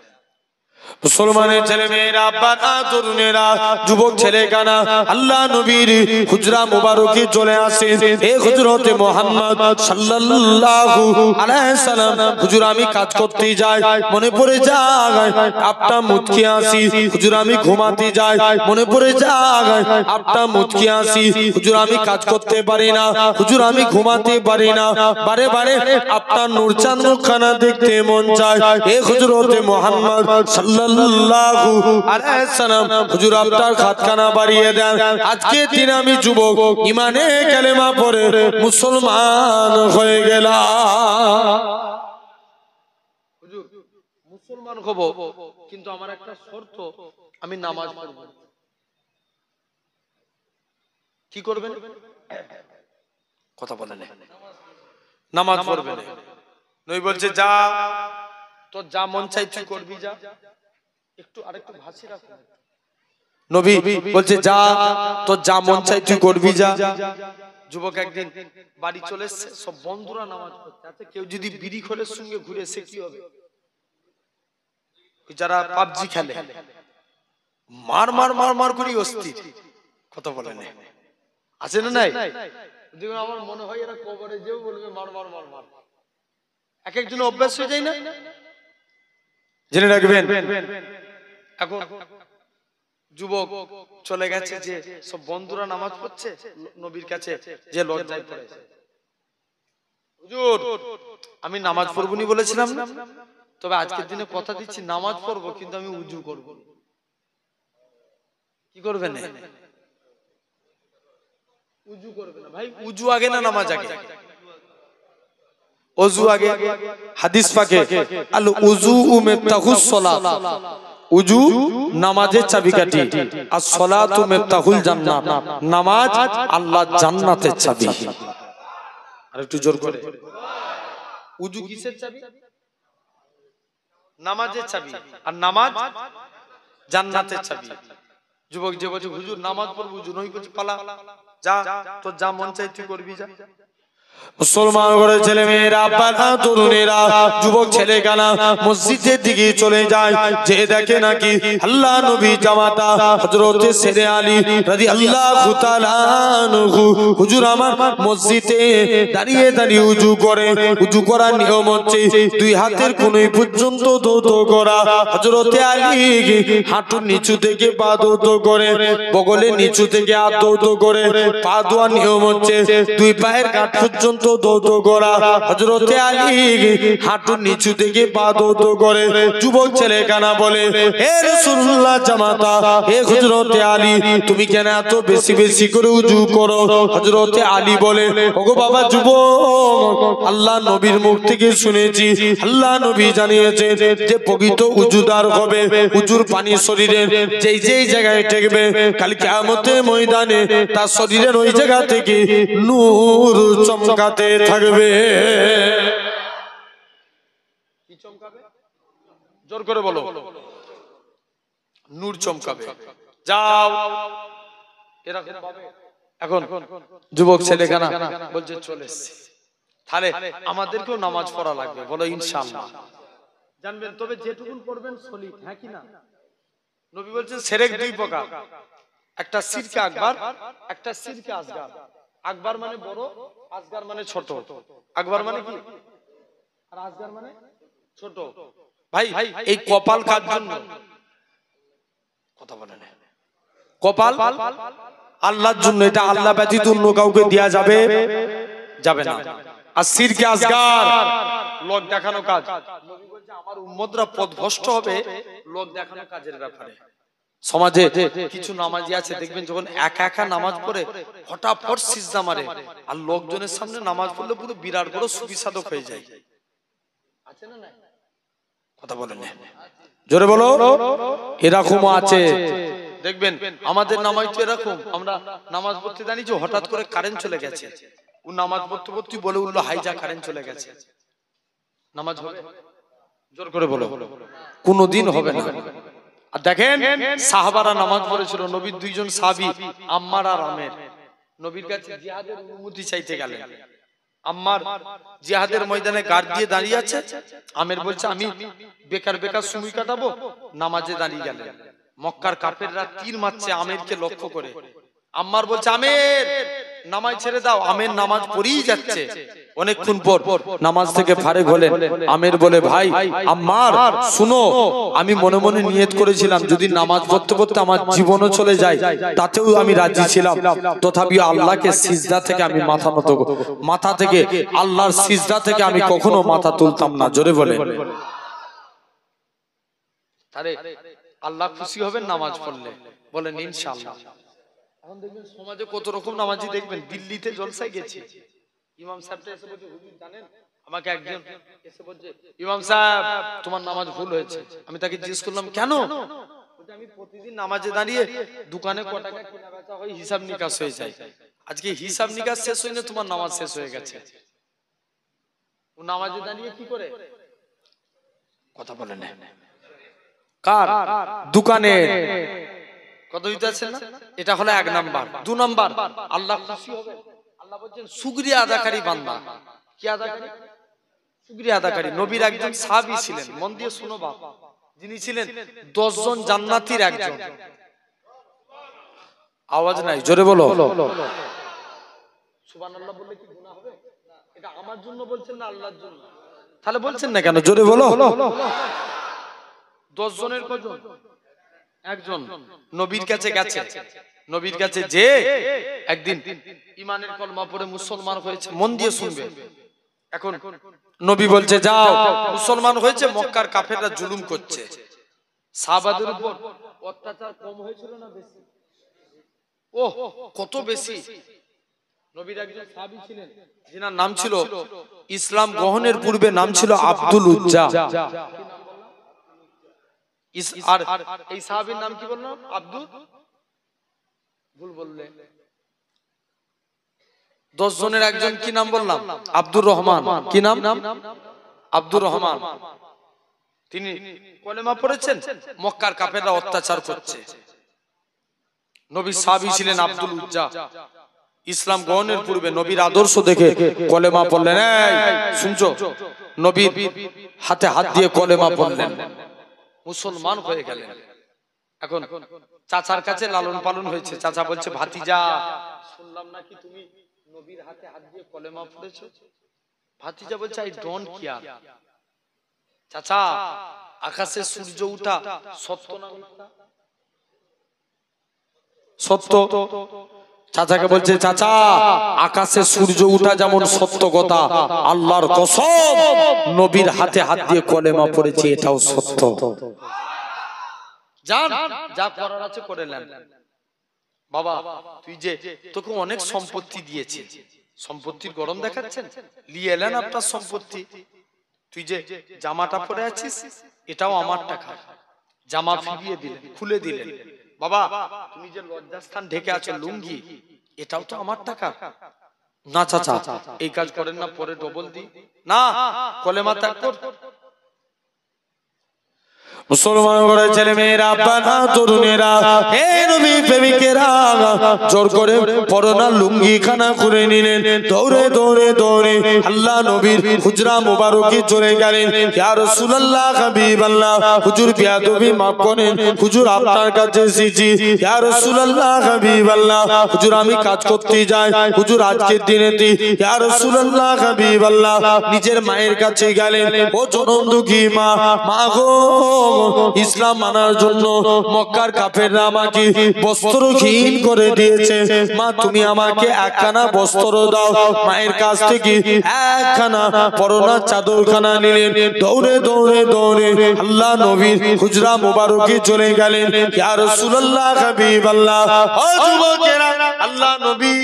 মুসলমানের ছেলে মেয়েরা, আব্বারা, তরুণেরা, যুবক ছেলে কানা আল্লাহ নবীর হুজরা মুবারকে চলে আসে। এ হযরতে মুহাম্মদ সাল্লাল্লাহু আলাইহি সাল্লাম, হুজুর আমি কাজ করতে যাই, মনে পড়ে যায় আপটা মুচকি আসি। হুজুর আমি ঘুমাতে যাই, মনে পড়ে যায় আপটা মুচকি আসি। হুজুর আমি কাজ করতে পারি না, হুজুর আমি ঘুমাতে পারি না, বারে বারে আপনার নূর চাঁদ মুখখানা দেখতে মন চায়। এ হযরতে মুহাম্মদ সাল্লাল্লাহু আলাইহি সাল্লাম, হুজুর আপনার হাতখানা বাড়িয়ে দেন। আজকে দিন আমি যুবক, ঈমানে কালেমা পড়ে মুসলমান হয়ে গেলাম।
হুজুর মুসলমান হব, কিন্তু আমার একটা শর্ত, আমি নামাজ পড়ব। কি করবেন? কথা বলেন। নামাজ পড়বেন। নবী বলছে যা তোর যা মন চাই তুই করবি, যা। একটু আরেকটু ভাসি রাখো।
নবী বলছে যা তোর যা মন চাই তুই করবি, যা।
যুবক একদিন বাড়ি চলে এসেছে, সব বন্ধুরা নামাজ পড়ছে। আচ্ছা কেউ যদি বিড়ি খোরের সঙ্গে ঘুরে সে কি হবে? যারা পাবজি খেলে মার মার মার মার করি অস্থির। কথা বলে না, আছে না নাই? আমার মনে হয় এরা কবরে যেও বলবে মার মার মার মার। এক একজন অভ্যাস হয়ে যায় না?
জেনে রাখবেন,
এখন যুবক চলে গেছে, যে সব বন্ধুরা নামাজ পড়ছে, নবীর কাছে যে লজ্জায় পড়েছে, হুজুর আমি নামাজ পড়বনি বলেছিলাম না, তবে আজকের দিনে কথা দিচ্ছি নামাজ পড়বো, কিন্তু আমি উজু করব। কি করবেন? উজু করবে না ভাই। উজু আগে না নামাজ আগে?
ওযু আগে। হাদিস পাকে আল উযু মিফতাহুস সালাত, উজু নামাজের চাবিকাঠি, আর সালাতু মিফতাহুল জান্নাত, নামাজ আল্লাহর জান্নাতের চাবি।
আর একটু জোর করে। উজু কিসের চাবি? নামাজের চাবি, আর নামাজ জান্নাতের চাবি। যুবক যে বলছে হুজুর নামাজ পড়বো, হুজুর নবী বলছে পালা, যা তোর যা মন চাই তুই করবি, যা।
মুসলমান ঘরের ছেলে মেয়েরা, আব্বারা, তরুণেরা, যুবক ছেলে কানা মসজিদের দিকে চলে যায়। যে দেখে নাকি আল্লাহ নবী জামাতা হযরতে সেরে আলী রাদিয়াল্লাহু তাআলা আনহু হুজুর আমার মসজিদে দাঁড়িয়ে দাঁড়িয়ে উজু করে। উজু করার নিয়ম হচ্ছে দুই হাতের কোণে পর্যন্ত দৌত করা। হযরতে আলী হাঁটুর নিচু থেকে পা দৌত করে, বগলের নিচু থেকে হাত দৌত করে। পা ধোয়ার নিয়ম হচ্ছে দুই পায়ের কাঠ পর্যন্ত দৌত করা। হযরতে আলী হাঁটুর নিচু থেকে পা দৌত করে। যুবক ছেলে কানা বলে, হে রাসূলুল্লাহ জামাতা, হে হযরতে আলী তুমি কেন এত বেশি বেশি করে উজু করো? হযরতে আলী বলে, ওগো বাবা যুবক, আল্লাহ নবীর মুখ থেকে শুনেছি, আল্লাহ নবী জানিয়েছে যে পবিত্র উজুদার হবে, উজুর পানি শরীরের যেই যেই জায়গায় ঠেকবে কাল কিয়ামতের ময়দানে তার শরীরের ওই জায়গা থেকে নূর চমকাতে থাকবে।
কি চমকাবে? জোর করে বলো। নূর চমকাবে। যাও এরকম ভাবে। এখন যুবক ছেলে কানা বলছে চলে এসেছি, তাহলে আমাদেরকেও নামাজ পড়া লাগবে। বলো ইনশাআল্লাহ। জানবেন তবে যেটুকুন পড়বেন সলিড, হ্যাঁ কি না? নবী বলছেন শিরক দুই প্রকার, একটা শিরকে আকবার, একটা শিরকে আসগার। আকবার মানে বড়, আসগার মানে ছোট। আকবার মানে কি আর আসগার মানে ছোট। ভাই এই কপাল কার জন্য? কথা বলে না। কপাল আল্লাহর জন্য, এটা আল্লাহ ব্যতীত অন্য কাউকে দেয়া যাবে যাবে না। আর শিরকে আসগার লোক দেখানো কাজ। নবী বলছে আমার উম্মতরা পথভ্রষ্ট হবে লোক দেখানো কাজের ব্যাপারে। সমাজে কিছু নামাজি আছে দেখবেন যখন একা একা নামাজ পড়ে ফটাফট সিজদা মারে, আর লোকজনের সামনে নামাজ পড়লে পুরো বিরাট বড় সুফি সাধক হয়ে যায়। আছে না? না কথা বলেন না,
জোরে বলো।
এরকম আছে দেখবেন। আমাদের নামাজ তো এরকম, আমরা নামাজ পড়তে জানি যে হঠাৎ করে কারেন্ট চলে গেছে, ও নামাজ পড়তে পড়তে বলে উঠলো হাইজা কারেন্ট চলে গেছে। নামাজ হবে? জোর করে বলো। কোনদিন হবে না। আর দেখেন সাহাবারা নামাজ পড়েছিল, নবীর দুইজন সাহাবী আম্মার আর আমের নবীর কাছে জিহাদের অনুমতি চাইতে গেলেন। আম্মার জিহাদের ময়দানে গার্ড দিয়ে দাঁড়িয়ে আছে, আমের বলছে আমি বেকার বেকার সময় কাটাবো, নামাজে দাঁড়িয়ে গেলেন। মক্কার কাফেররা তীর মারছে আমেরকে লক্ষ্য করে। আম্মার বলছে আমের নামাজ ছেড়ে দাও, আমের নামাজ পড়েই যাচ্ছে। অনেকক্ষণ পর নামাজ থেকে ফারেক হলেন। আমের বলে ভাই আম্মার শুনো, আমি মনে মনে নিয়ত করেছিলাম যদি নামাজ পড়তে পড়তে আমার জীবনও চলে যায় তাতেও আমি রাজি ছিলাম, তথাপি আল্লাহকে সিজদা থেকে আমি মাথা থেকে আল্লাহর সিজদা থেকে আমি কখনো মাথা তুলতাম না। জোরে বলে তারে আল্লাহ খুশি হবেন নামাজ পড়লে, বলেন ইনশাআল্লাহ। এখন দেখবেন সমাজে কত রকম নামাজি দেখবেন। দিল্লিতে জলসায় গেছি, ইমাম সাহেবটা এসে বলছে হুজুর জানেন, আমাকে একজন এসে বলছে ইমাম সাহেব তোমার নামাজ ভুল হয়েছে। আমি তাকে জিজ্ঞেস করলাম কেন? বলছে আমি প্রতিদিন নামাজে দাঁড়িয়ে দোকানে ক টাকা কেনা বেচা হয় হিসাব নিকাশ হয়ে যায়, আজকে হিসাব নিকাশ শেষ হয়নি তোমার নামাজ শেষ হয়ে গেছে। ও নামাজে দাঁড়িয়ে কি করে? কথা বলে না কার দোকানে কত দিতে আছেন না? এটা হলো এক নাম্বার। দু নাম্বার আল্লাহ খুশি হবে। আল্লাহ বলেন শুকরিয়া আদাকারী বান্দা। কি আদাকারী? শুকরিয়া আদাকারী। নবীর একজন সাহাবী ছিলেন, মন দিয়ে শুনো বাপ, যিনি ছিলেন 10 জন জান্নাতীর একজন। আওয়াজ নাই, জোরে বলো সুবহানাল্লাহ। বললে কি গুনাহ হবে? এটা আমার জন্য বলছেন না আল্লাহর জন্য? তাহলে বলছেন না কেন? জোরে বলো। 10 জনের কজন? একজন নবীর কাছে গেছে। নবীর কাছে যে একদিন ঈমানের কলমা পড়ে মুসলমান হয়েছে, মন দিয়ে শুনবে। এখন নবী বলছে যাও, মুসলমান হয়েছে, মক্কার কাফেররা জুলুম করছে, সাহাবাদের উপর অত্যাচার কম হয়েছিল না বেশি? ও কত বেশি। নবীর একজন সাহাবী ছিলেন যার নাম ছিল, ইসলাম গ্রহণের পূর্বে নাম ছিল আব্দুল উজ্জা। আর এই সাহাবীর নাম কি বললাম? আব্দুল, ভুল বললে। 10 জনের একজন কি নাম বললাম? আব্দুর রহমান। কি নাম? আব্দুর রহমান। তিনি কলেমা পড়েছেন, মক্কার কাফেররা অত্যাচার করছে। নবীর সাহাবী ছিলেন আব্দুল উজ্জা। ইসলাম গ্রহণের পূর্বে নবীর আদর্শ দেখে কলেমা পড়লেন। এই শুনছো? নবীর হাতে হাত দিয়ে কলেমা পড়লেন, মুসলমান হয়ে গেলেন। এখন চাচার কাছে লালন পালন হয়েছে। চাচা বলছে ভাতিজা শুনলাম নাকি তুমি নবীর হাতে হাত দিয়ে কলেমা পড়েছো? ভাতিজা বলছে আই ডোন্ট কেয়ার। চাচা আকাশে সূর্য ওঠা সত্য না মিথ্যা? সত্য। চাচাকে বলছে চাচা আকাশে সূর্য ওঠা যেমন সত্য কথা, আল্লাহর কসম নবীর হাতে হাত দিয়ে কলেমা পড়েছে এটাও সত্য। যান যা করার আছে করে নেন। বাবা তুই যে তোকে অনেক সম্পত্তি দিয়েছে, সম্পত্তির গরম দেখাচ্ছেন, নিয়ে এলেন আপনার সম্পত্তি। তুই যে জামাটা পরে আছিস এটাও আমার টাকা, জামা ফিরিয়ে দিলেন, খুলে দিলেন। বাবা তুমি যে লজ্জাস্থান ঢেকে আছো লুঙ্গি, এটাও তো আমার টাকা। না চাচা এই কাজ করেন না, পরে ডবল দি না, কলেমা ত্যাগ কর।
মুসলমান করে ছেলে মেয়েরা, বানা তরুণেরা, হে নবী প্রেমিকেরা, জোর করে পরনা লুঙ্গি খানা করে নিলেন। দৌড়ে দৌড়ে দৌড়ে আল্লাহ নবীর হুজরা মুবারকে চলে গেলেন। ইয়া রাসূলুল্লাহ হাবিবাল্লাহ, হুজুর বিয়াদবি মাফ করেন, হুজুর আপনার কাছে এসেছি। ইয়া রাসূলুল্লাহ হাবিবাল্লাহ, হুজুর আমি কাজ করতে যাই, হুজুর আজকের দিনেতে। ইয়া রাসূলুল্লাহ হাবিবাল্লাহ, নিজের মায়ের কাছে গেলেন। ও জনম দুঃখী মা, মা গো, ইসলাম মানার জন্য মক্কার কাফেররা আমাকে বস্ত্রহীন করে দিয়েছে, মা তুমি আমাকে একখানা বস্ত্র দাও। মায়ের কাছ থেকে একখানা পরনা চাদরখানা নিলেন। দৌড়ে দৌড়ে দৌড়ে আল্লাহ নবীর হুজরা মুবারকে চলে গেলেন। ইয়া রাসূলুল্লাহ হাবিবাল্লাহ, ও যুবকেরা, আল্লাহ নবী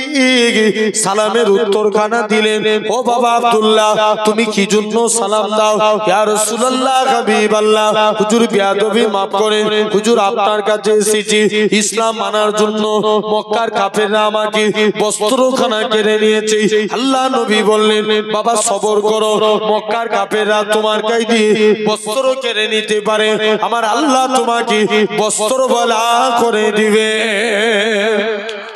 সালামের উত্তরখানা দিলেন। ও বাবা আব্দুল্লাহ তুমি কি জন্য সালাম দাও? ইয়া রাসূলুল্লাহ হাবিবাল্লাহ, হুজুর বিয়াদবি মাফ করেন, হুজুর আপনার কাছে এসেছি ইসলাম মানার জন্য। মক্কার কাফেররা আমাকে বস্ত্রখানা কেড়ে নিয়েছে। আল্লাহ নবী বললেন বাবা সবর করো, মক্কার কাফেররা তোমার গায়ে দিয়ে বস্ত্র কেড়ে নিতে পারে, আমার আল্লাহ তোমাকে বস্ত্র বলা করে দিবে।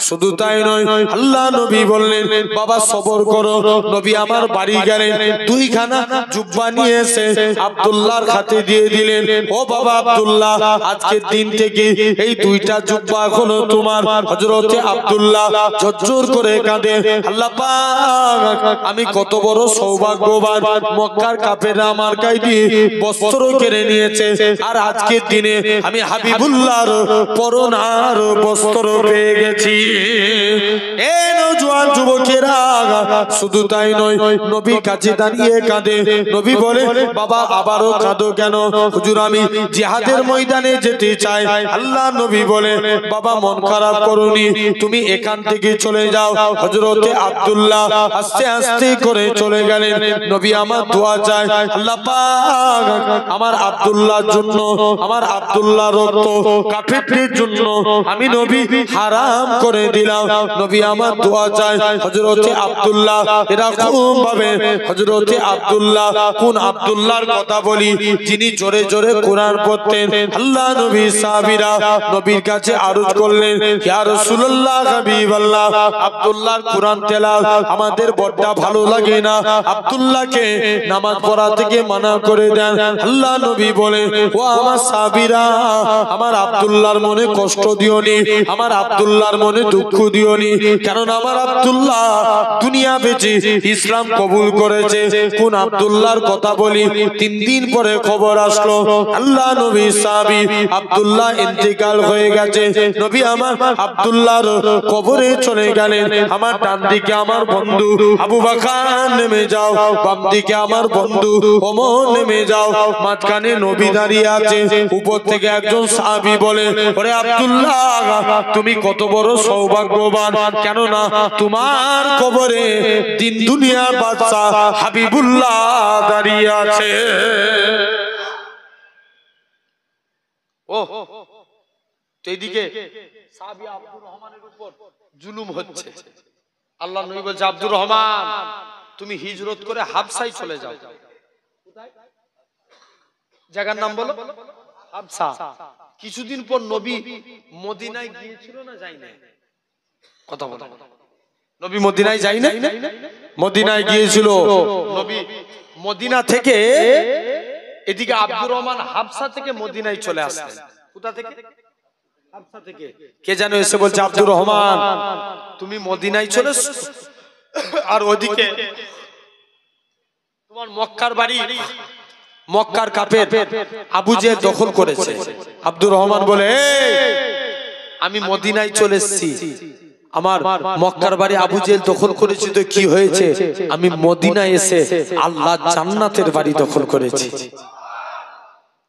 শুধু তাই নয়, আল্লাহ নবী বললেন বাবা সবর করো। নবী আমার বাড়ি গেলেন, দুইখানা জুব্বা নিয়ে এসে আব্দুল্লাহর হাতে দিয়ে দিলেন। ও বাবা আব্দুল্লাহ, আজকের দিন থেকে এই দুইটা জুব্বা হলো তোমার। হযরতে আব্দুল্লাহ ঝরঝর করে কাঁদে, আল্লাহ পাক আমি কত বড় সৌভাগ্যবান, মক্কার কাফেররা আমার গায়ে দিয়ে বস্ত্র কেড়ে নিয়েছে, আর আজকের দিনে আমি হাবিবুল্লাহর পরনার বস্ত্র পেয়ে গেছি। এ নওজোয়ান যুবকেরা, শুধু তাই নয়, নবীর কাছে দাঁড়িয়ে কাঁদে। নবী বলে বাবা আবারও কাঁদো কেন? হুজুর আমি জিহাদের ময়দানে যেতে চাই। আল্লাহ নবী বলে বাবা মন খারাপ করোনি, তুমি এখান থেকে চলে যাও। হযরতে আব্দুল্লাহ আস্তে আস্তে করে চলে গেলেন। নবী আমার দোয়া চায়, আল্লাহ পাক আমার আব্দুল্লাহর জন্য, আমার আব্দুল্লাহর রক্ত কাফেরদের জন্য আমি নবী হারাম করে দিলাম। নবী আমার দোয়া চায়। হযরতে আব্দুল্লাহ এরকম ভাবে, হযরতে আব্দুল্লাহ কোন আব্দুল্লাহর কথা বলি? যিনি জোরে জোরে কোরআন পড়তেন। আল্লাহ নবী সাহাবীরা নবীর কাছে আরজ করলেন, ইয়া রাসূলুল্লাহ হাবিবাল্লাহ, আব্দুল্লাহর কোরআন তেলাওয়াত আমাদের বড় ভালো লাগে না, আব্দুল্লাহকে নামাজ পড়া থেকে মানা করে দেন। আল্লাহ নবী বলে ও আমার সাহাবীরা, আমার আব্দুল্লাহর মনে কষ্ট দিওনি, আমার আব্দুল্লাহর মনে দুঃখ দিওনি, কারণ আমার আব্দুল্লাহ দুনিয়া বেঁচে ইসলাম কবুল করেছে। কোন আব্দুল্লাহর কথা বলি? 3 দিন পরে খবর আসলো আল্লাহ নবী সাহাবী আব্দুল্লাহ ইন্তেকাল হয়ে গেছে। নবী আমার আব্দুল্লাহর কবরে চলে গেলেন। আমার ডান দিকে আমার বন্ধু আবু বকর নেমে যাও, বাম দিকে আমার বন্ধু ওমর নেমে যাও, মাঝখানে নবী দাঁড়িয়ে আছে। উপর থেকে একজন সাহাবী বলে, ওরে আব্দুল্লাহ তুমি কত বড় সৌভাগ্যবান, কেন না তোমার কবরে দিন দুনিয়ার বাদশা হাবিবুল্লাহ দাঁড়িয়ে আছে।
ও তো এইদিকে সাহাবী আব্দুর রহমানের উপর জুলুম হচ্ছে। আল্লাহ নবী বলছে, আব্দুর রহমান তুমি হিজরত করে হাবশায় চলে যাও। কোথায়? জায়গার নাম বলো, হাবশা। কিছুদিন পর নবী মদিনায় গিয়েছিল না যাই না? কথা বলো। নবী মদিনায় যাই না?
মদিনায় গিয়েছিল।
নবী মদিনা থেকে এদিকে আব্দুর রহমান হাবশা থেকে মদিনায় চলে আসলেন। কোথা থেকে? হাবশা থেকে।
কে যেন এসে বলছে, আব্দুর রহমান
তুমি মদিনায় চলে এসো, আর ওদিকে তোমার মক্কার বাড়ি
মক্কার কাফের আবু জেহেল দখল করেছে। আব্দুর রহমান বলে,
আমি মদিনায় চলে এসেছি,
আমার মক্কার বাড়ি আবু জেহেল দখল করেছে, তো কি হয়েছে? আমি মদিনায় এসে আল্লাহ জান্নাতের বাড়ি দখল করেছি।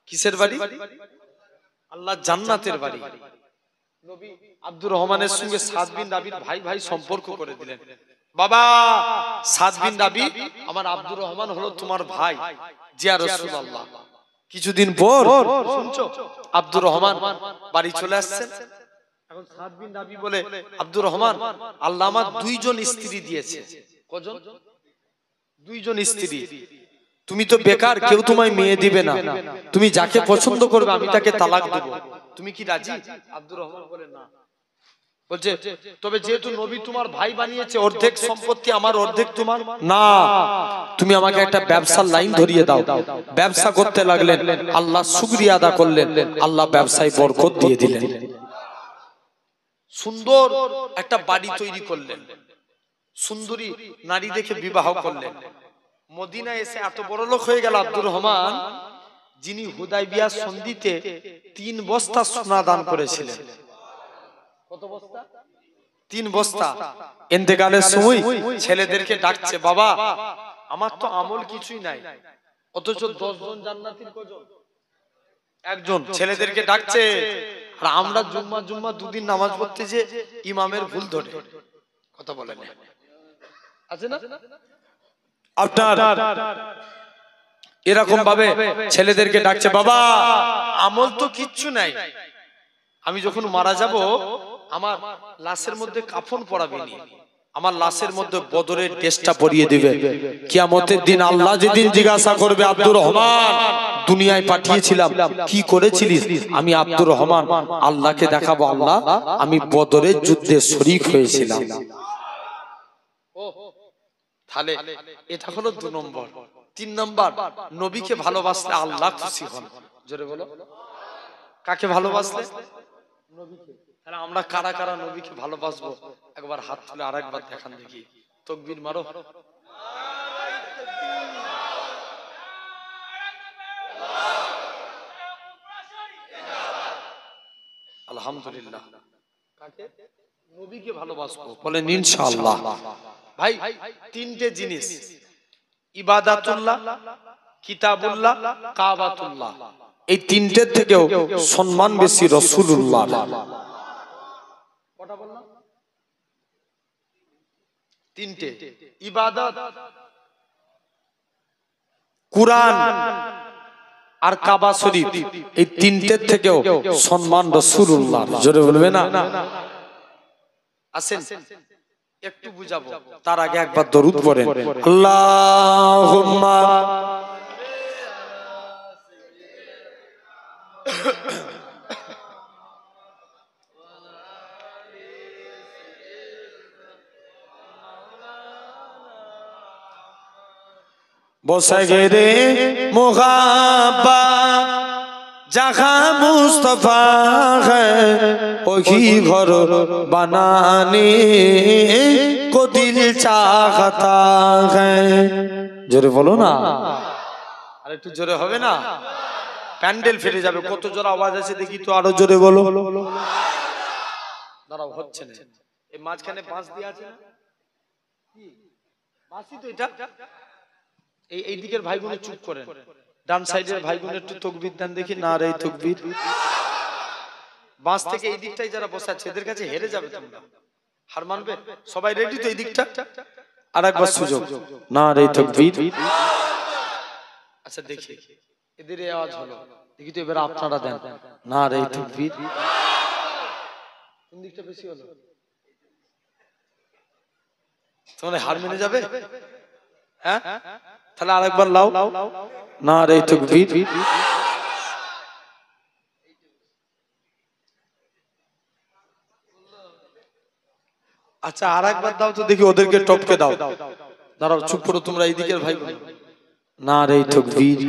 কিসের বাড়ি? আল্লাহ জান্নাতের বাড়ি। নবী আব্দুর রহমানের সঙ্গে সাদ বিন রাবির ভাই ভাই সম্পর্ক করে দিলেন। বাবা সাদ বিন রাবি, আমার আব্দুর রহমান হলো তোমার ভাই। জিয়া রাসূলুল্লাহ। কিছুদিন পর শুনছো আব্দুর রহমান বাড়ি চলে আসছেন। এখন সাদ বিন রাবি বলে, আব্দুর রহমান আল্লাহ আমার 2 জন স্ত্রী দিয়েছে। কজন? 2 জন স্ত্রী। তুমি তো বেকার, কেউ তোমায় মেয়ে দিবে না, তুমি যাকে পছন্দ করবে আমি তাকে তালাক দেব, তুমি কি রাজি? আব্দুর রহমান বলে না। বলছে তবে যেহেতু নবী তোমার ভাই বানিয়েছে, অর্ধেক সম্পত্তি আমার, অর্ধেক তোমার।
না, তুমি আমাকে একটা ব্যবসার লাইন ধরিয়ে দাও। ব্যবসা করতে লাগলেন, আল্লাহ শুকরিয়া আদা করলেন, আল্লাহ ব্যবসায় বরকত দিয়ে দিলেন।
সুন্দর একটা বাড়ি তৈরি করলেন, সুন্দরী নারী দেখে বিবাহ করলেন। মদিনায় এসে এত বড় লোক হয়ে গেল আব্দুর রহমান, যিনি হুদাইবিয়া সন্ধিতে 3 বস্তা সোনা দান করেছিলেন। কত বস্তা? 3 বস্তা।
ইন্তেকালের সময়
ছেলেদেরকে ডাকছে, বাবা আমার তো আমল কিছুই নাই, অথচ 10 জন জান্নাতীর কজন? একজন। ছেলেদেরকে ডাকছে, আর আমরা জুম্মা 2 দিন নামাজ পড়তে যে ইমামের ভুল ধরে। কথা বলেন আছে না?
আপনার এরকম ভাবে ছেলেদেরকে ডাকছে, বাবা
আমল তো কিচ্ছু নাই, আমি যখন মারা যাব আমার লাশের মধ্যে কাফন পরাবেনি,
আমার লাশের মধ্যে বদরের ড্রেসটা পরিয়ে দিবে। কিয়ামতের দিন আল্লাহ যেদিন জিজ্ঞাসা করবে, আব্দুর রহমান দুনিয়ায় পাঠিয়েছিলাম, কি করেছিলিস? আমি আব্দুর রহমান আল্লাহকে দেখাবো, আল্লাহ আমি বদরের যুদ্ধে শরীক হয়েছিলাম।
তাহলে এটা হলো 2 নম্বর। 3 নম্বর, নবীকে ভালোবাসলে আল্লাহ খুশি হন। জোরে বলো, কাকে ভালোবাসলে? নবীকে। তাহলে আমরা কারা কারা নবীকে ভালোবাসবো? একবার হাত তুলে আরেকবার দেখান দেখি, তাকবীর মারো। আলহামদুলিল্লাহ। কাকে? নবীকে ভালোবাসবো, বলেন ইনশাআল্লাহ। ভাই 3টে জিনিস, ইবাদাতুল্লাহ, কিতাবুল্লাহ, কাবাতুল্লাহ,
এই 3টের থেকেও সম্মান বেশি রাসূলুল্লাহ।
কটা বললাম? 3টে, ইবাদত,
কুরআন আর কাবা শরীফ, এই 3টের থেকেও সম্মান রাসূলুল্লাহ। জোরে বলবে না?
আসেন একটু বুঝাবো,
তার আগে একবার দরুদ পড়েন, আল্লাহুম্মা বসে গেরে মুহাব্বা जहाँ मुस्तफा है वही घर बनाने को दिल चाहता है। জোরে বলো না,
আর একটু জোরে হবে না? প্যান্ডেল ফেটে যাবে। কত জোরে আওয়াজ আছে দেখি তো,
আরো জোরে বলো।
দাঁড়াও, হচ্ছে না। এই মাঝখানে বাঁশ দিয়ে আছে না? কি বাঁশই তো এটা। এই দিকের ভাইগুলো চুপ করেন, ডান সাইডের ভাইগুলো একটু তাকবীর দেন দেখি। না রে তাকবীর। বাঁশ থেকে এই দিকটাই যারা বসে আছে এদের কাছে হেরে যাবে তোমরা, হার মানবে। সবাই রেডি তো? এই দিকটা
আরেকবার সুযোগ, না রে তাকবীর।
আচ্ছা দেখি, এদের আওয়াজ হলো দেখি তো, এবার আপনারা দেন, না রে তাকবীর। কোন দিকটা বেশি হলো? তোমরা হার মেনে যাবে? হ্যাঁ,
তাহলে আরেকবার লাও, না রে তাকবীর।
আচ্ছা আরেকবার দাও তো দেখি, ওদেরকে টপকে দাও। দাঁড়াও, চুপ করো তোমরা, এই দিকের ভাই।
না রে তাকবীর।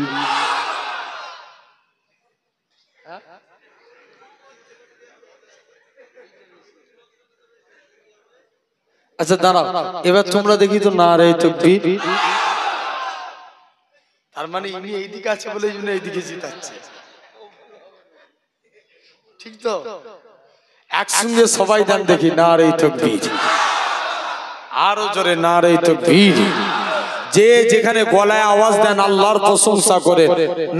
আচ্ছা দাঁড়াও, এবার তোমরা দেখি তো, না রে তাকবীর। তার মানে ইনি এইদিকে আছে বলে এই জন্য এইদিকে জিতাচ্ছে, ঠিক তো?
একসঙ্গে সবাই দেন দেখি, না রে তাকবীর। আরো জোরে, না রে তাকবীর। যে যেখানে গলায় আওয়াজ দেন আল্লাহর প্রশংসা করে,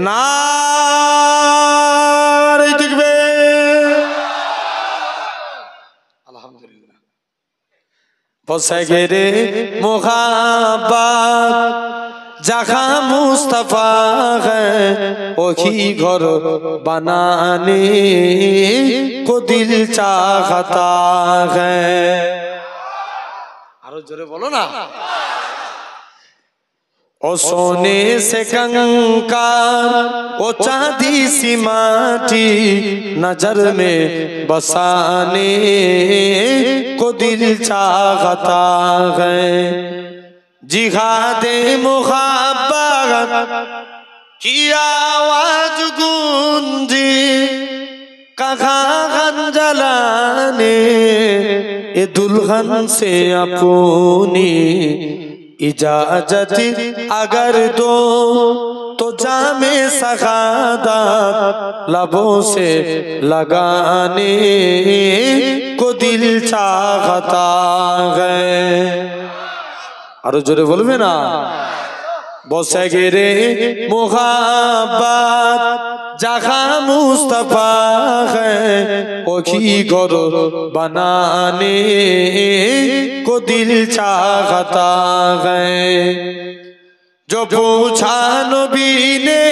না রে তাকবীর।
আলহামদুলিল্লাহ।
বসে গেরে মুহাব্বত जहाँ मुस्तफा है वही घर बनाने को दिल चाहता है।
আরো জোরে বলো না।
ओ सोने से कंकार ओ चांदी सी माटी नजर में बसाने को दिल चाहता है। जिहादे मुहब्बत की आवाज गूंजी कहाँ जलाने ये दुल्हन से अपनी इजाजत अगर दो तो जामे सगादत लबों से लगाने को दिल चाहता है। আরো জোরে বলবে না? বসে গেরে মুহাব্বত जहाँ मुस्तफा है वही घर बनाने को दिल चाहता है। जो पूछा नबी ने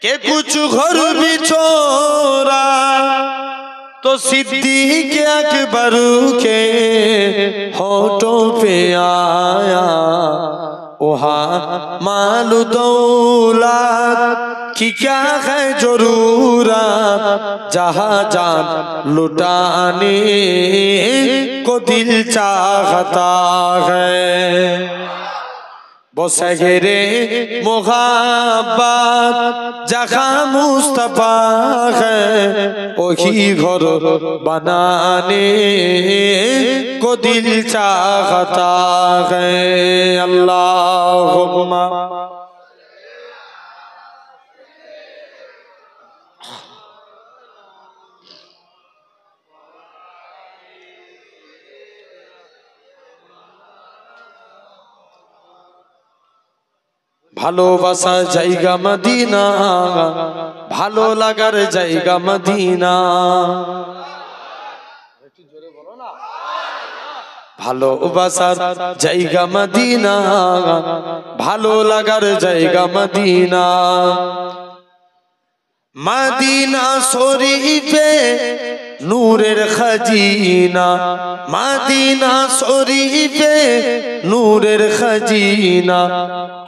कि कुछ घर भी छोड़ा तो सिद्दीक अकबर के होठों पे आया वहाँ मालू दौलत की क्या है जरूरत जहाँ जान लुटाने को दिल चाहता है वो सगरे मोहब्बत जहाँ मुस्तफा है वही घर बनाने को दिल चाहता है अल्लाहुम्मा ভালোবাসার জায়গা মদিনা ভালো লাগার জায়গা মদিনা ভালোবাসার জায়গা মদিনা ভালো লাগার জায়গা মদিনা মদিনা শরীফে নূরের খাজিনা মদিনা শরীফে নূরের খাজিনা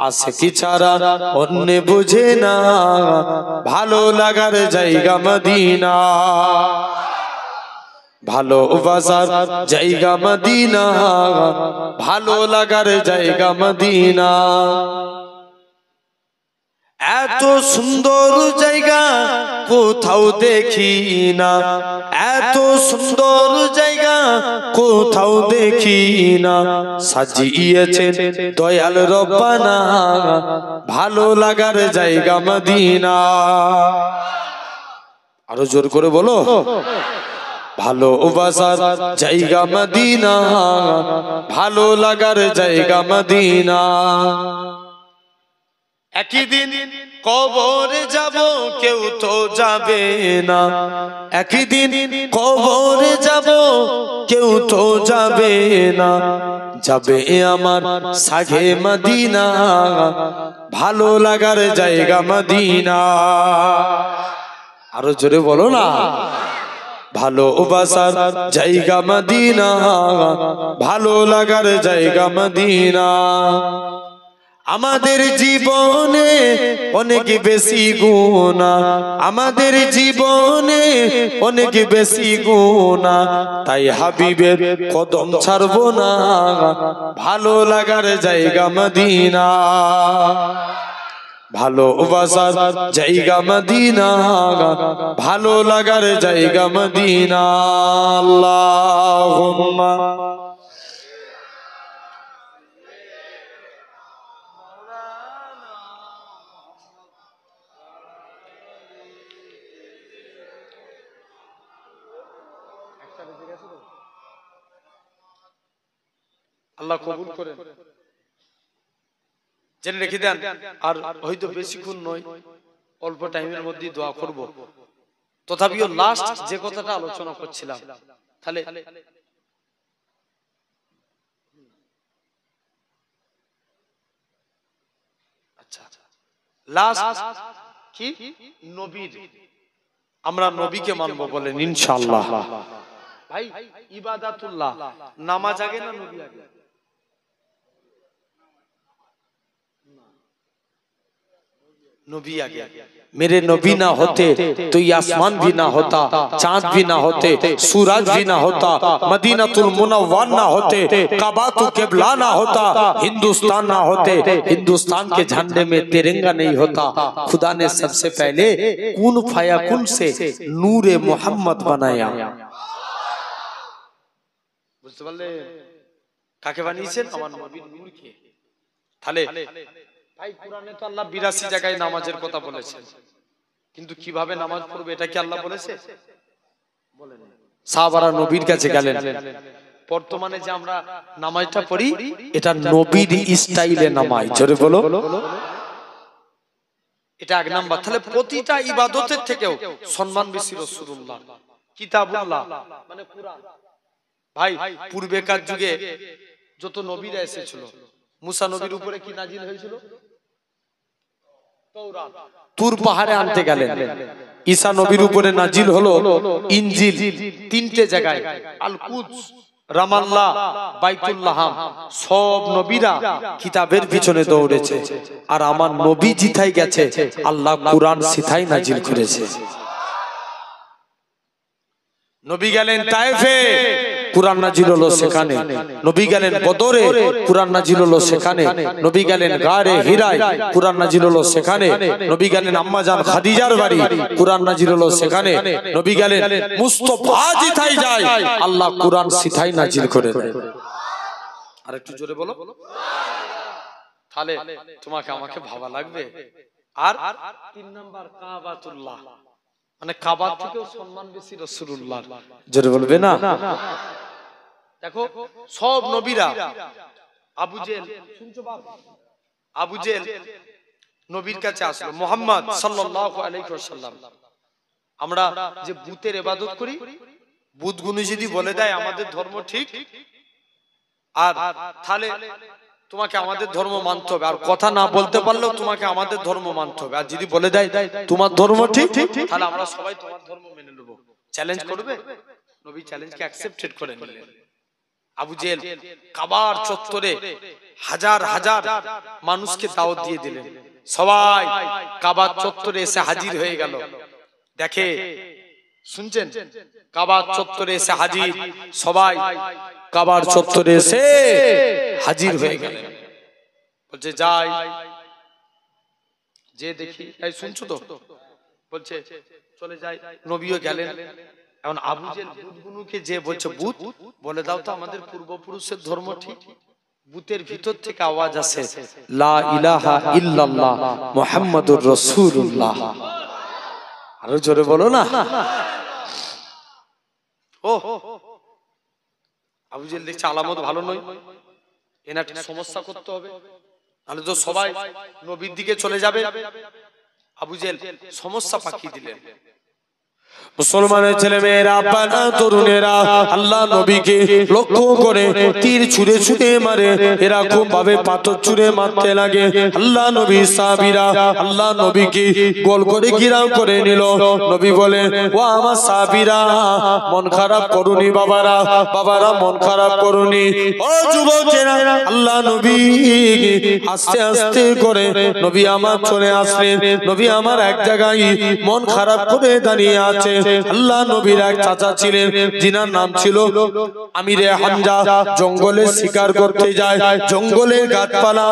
আশিকি ছাড়া অন্য বুঝে না ভালো লাগার জায়গা মদিনা ভালোবাসার জায়গা মদিনা ভালো লাগার জায়গা মদিনা এত সুন্দর জায়গা কোথাও দেখি না এত সুন্দর জায়গা কোথাও দেখি না সাজিয়েছেন দয়াল রব্বানা ভালো লাগার জায়গা মদিনা আরো জোর করে বলো ভালোবাসার জায়গা মদিনা ভালো লাগার জায়গা মদিনা একই দিন কবরে যাব কেউ তো যাবে না একই দিন কবরে যাব কেউ তো যাবে না যাবে আমার সাগে মদিনা ভালো লাগার জায়গা মদিনা আরো জোরে বলো না ভালোবাসার জায়গা মদিনা ভালো লাগার জায়গা মদিনা আমাদের জীবনে অনেক বেশি গুনাহ আমাদের জীবনে অনেক বেশি গুনাহ তাই হাবিবের কদম ছাড়বো না ভালো লাগার জায়গা মদিনা ভালোবাসার জায়গা মদিনা ভালো লাগার জায়গা মদিনা আল্লাহুম্মা
আল্লাহ কবুল করেন জেনে রেখে দেন আর হয়তো বেশিক্ষণ নয় অল্প টাইমের মধ্যে দোয়া করব তথাপিও লাস্ট যে কথাটা আলোচনা করছিলাম তাহলে আচ্ছা লাস্ট কি নবীর আমরা নবীকে মানবো বলেন ইনশাআল্লাহ ভাই ইবাদাতুল্লাহ নামাজ আগে না নবী আগে नबी आ गया
मेरे नबी ना होते तो ये आसमान भी ना होता चांद भी ना होते सूरज भी ना होता मदीनातुल मुनव्वर ना होते काबातु किबला ना होता हिंदुस्तान ना होते हिंदुस्तान के झंडे में तिरंगा नहीं होता खुदा ने सबसे पहले कून फयाकुन से नूरे मोहम्मद बनाया
বুঝতে পারলে কাকে বানিয়েছেন আমার নবীর নূরকে তাহলে ভাই কোরআনে তো আল্লাহ 82 জায়গায় নামাজের কথা বলেছেন কিন্তু কিভাবে নামাজ পড়বে এটা কি আল্লাহ বলেছে বলেন
সাহাবারা নবীর কাছে গেলেন
বর্তমানে যে আমরা নামাজটা পড়ি
এটা নবীর স্টাইলে নামাজ জোরে বলো
এটা এক নাম্বার তাহলে প্রতিটা ইবাদতের থেকেও সম্মান বেশি রাসূলুল্লাহ কিতাবুল্লাহ মানে কুরআন ভাই পূর্বেকার যুগে যত নবীরা এসেছিল মুসা নবীর উপরে কি নাজিল হয়েছিল
তুর পাহাড়ে আনতে গেলেন। ঈসা নবীর উপরে নাজিল হলো ইনজিল তিনটে জায়গায়, আল কুদস, রামাল্লাহ, বাইতুল্লাহ। সব নবীরা কিতাবের পিছনে দৌড়েছে, আর আমার নবী জিতাই গেছে, আল্লাহ কুরআন সিথাই নাজিল করেছে। নবী গেলেন তায়েফে, কুরআন নাজিল হলো সেখানে। নবী গেলেন বদরে, কুরআন নাজিল হলো সেখানে। নবী গেলেন গারে হিরায়, কুরআন নাজিল হলো সেখানে। নবী গেলেন আম্মা জান খাদিজার বাড়ি, কুরআন নাজিল হলো সেখানে। নবী গেলেন মুস্তাফা জিতাই যায়, আল্লাহ কুরআন সিথাই নাজিল করে দেয়। আর একটু জোরে বলো, তাহলে তোমাকে আমাকে ভাবা লাগবে। আর 3 নাম্বার কাবাতুল্লাহ, মানে কাবা থেকেও সম্মান বেশি রাসূলুল্লাহ, জোরে বলবে না? দেখো সব নবীরা, আবু জেল, শুনছো বাপ? আবু জেল নবীর কাছে আসলো, মুহাম্মদ সাল্লাল্লাহু আলাইহি ওয়াসাল্লাম, আমরা যে বুতের ইবাদত করি, বুতগুলো যদি বলে দেয় আমাদের ধর্ম ঠিক, আর তাহলে তোমাকে আমাদের ধর্ম মানতে হবে, আর কথা না বলতে পারলেও তোমাকে আমাদের ধর্ম মানতে হবে, আর যদি বলে দেয় তোমার ধর্ম ঠিক, তাহলে আমরা সবাই তোমার ধর্ম মেনে নেব। চ্যালেঞ্জ করবে? নবী চ্যালেঞ্জকে অ্যাকসেপ্টেড করে নিলেন। আবু জেল কাবার চত্বরে হাজার হাজার মানুষকে দাওয়াত দিয়ে দিলেন, সবাই কাবার চত্বরে এসে হাজির হয়ে গেল। দেখে, শুনছেন? কাবার চত্বরে এসে হাজির, সবাই কাবার চত্বরে এসে হাজির হয়ে গেলেন। বলছে যাই, যে দেখি, এই শুনছো তো? বলছে চলে যাই। নবীও গেলেন। এখন আবু জেল বুতগুলোকে যে বলছে, বুত বলে দাও তো আমাদের পূর্বপুরুষের ধর্ম ঠিক। বুতের ভিতর থেকে আওয়াজ আসে, লা ইলাহা ইল্লাল্লাহ মুহাম্মাদুর রাসূলুল্লাহ। আরো জোরে বলো না। ও আবু জেল দেখছে আলামত ভালো নয়, এনাকে সমস্যা করতে হবে, তাহলে তো সবাই নবীর দিকে চলে যাবে। আবু জেল সমস্যা পাকিয়ে দিলেন। মুসলমানের ছেলে মেয়েরা, বানা তরুণেরা আল্লাহ নবীকে লক্ষ্য করে তীর ছুঁড়ে ছুঁড়ে মারে, এরকম ভাবে পাথর ছুঁড়ে মারতে লাগে। আল্লাহ নবী সাহাবীরা আল্লাহ নবীকে গোল করে ঘিরাও করে নিল। নবী বলে, ও আমার সাহাবীরা, মন খারাপ করুনি বাবারা, বাবারা মন খারাপ করুনি। ও যুবকেরা, আল্লাহ নবী আস্তে আস্তে করে নবী আমার চলে আসলেন। নবী আমার এক জায়গায় মন খারাপ করে দাঁড়িয়ে আছে। আল্লাহ নবীর এক চাচা ছিলেন, যিনার নাম ছিল আমিরে হামজা। জঙ্গলে শিকার করতে যায়, জঙ্গলের গাছপালা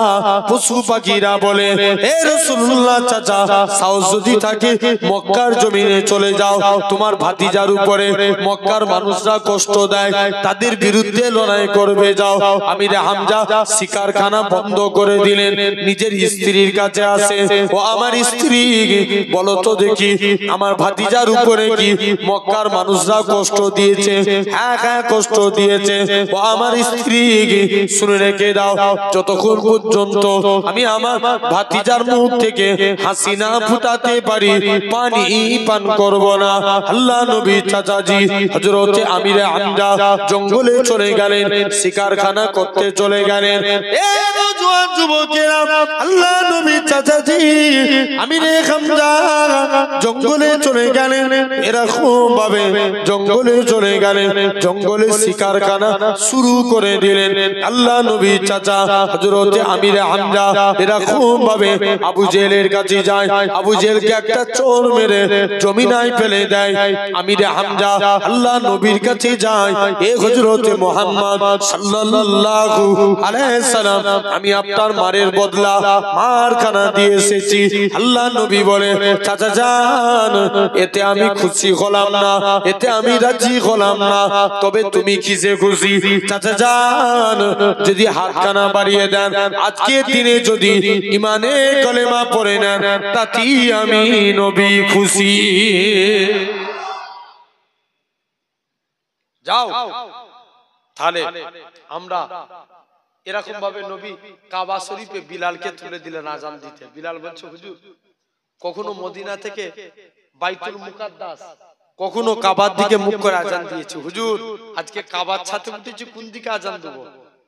পশু পাখিরা বলে, হে রাসূলুল্লাহ চাচা, সাহস যদি থাকে মক্কার জমিনে চলে যাও, তোমার ভাতিজার উপরে মক্কার মানুষরা কষ্ট দেয়, তাদের বিরুদ্ধে লড়াই করবে, যাও। আমিরে হামজা শিকারখানা বন্ধ করে দিলেন। নিজের স্ত্রীর কাছে আসে, ও আমার স্ত্রী, বলো তো দেখি আমার ভাতিজার উপরে কি মক্কার মানুষরা কষ্ট দিয়েছে? হ্যাঁ হ্যাঁ কষ্ট দিয়েছে। ও আমার স্ত্রী, শুনে রেখে দাও, যতক্ষণ পর্যন্ত আমি আমার ভাতিজার মুখ থেকে হাসি না ফুটাতে পারি, পানি পান করব না। আল্লাহ নবী চাচাজি হযরতে আমিরে হামজা জঙ্গলে চলে গেলেন, শিকারখানা করতে চলে গেলেন। এ নওজোয়ান যুবকেরা, আল্লাহ নবী চাচাজি আমিরে হামজা জঙ্গলে চলে গেলেন, এরকম ভাবে জঙ্গলে চলে গেলেন, জঙ্গলে শিকারখানা শুরু করে দিলেন। আল্লাহ নবী চাচা হযরতে আমিরে হামজা এরকম ভাবে আবু জেলের কাছে যায়, আবু জেলকে একটা চোর মেরে জমিনায় ফেলে দেয়। আমিরে হামজা আল্লাহ নবীর কাছে যায়, এ হযরতে মুহাম্মদ সাল্লাল্লাহু আলাইহি সাল্লাম, আমি আপনার মারের বদলা মারখানা দিয়ে এসেছি। আল্লাহ নবী বলে, চাচা যান, এতে আমি খুশি হলাম না, এতে আমি রাজি হলাম না, তবে তুমি কিসে খুশি? চাচা যান, যদি হাতখানা বাড়িয়ে দেন, আজকে দিনে যদি ইমানে কলেমা পড়ে নেন, তাতেই আমি নবী খুশি। যাও। তাহলে আমরা এরকম ভাবে নবী কাবা শরীফে বিলালকে তুলে দিলেন আজান দিতে। বিলাল বলছে, হুজুর, কখনো মদিনা থেকে বাইতুল মুকাদ্দাস, কখনো কাবার দিকে মুখ করে আজান দিয়েছে। হুজুর, আজকে কাবার ছাতে উঠেছি, কোন দিকে আজান দেবো?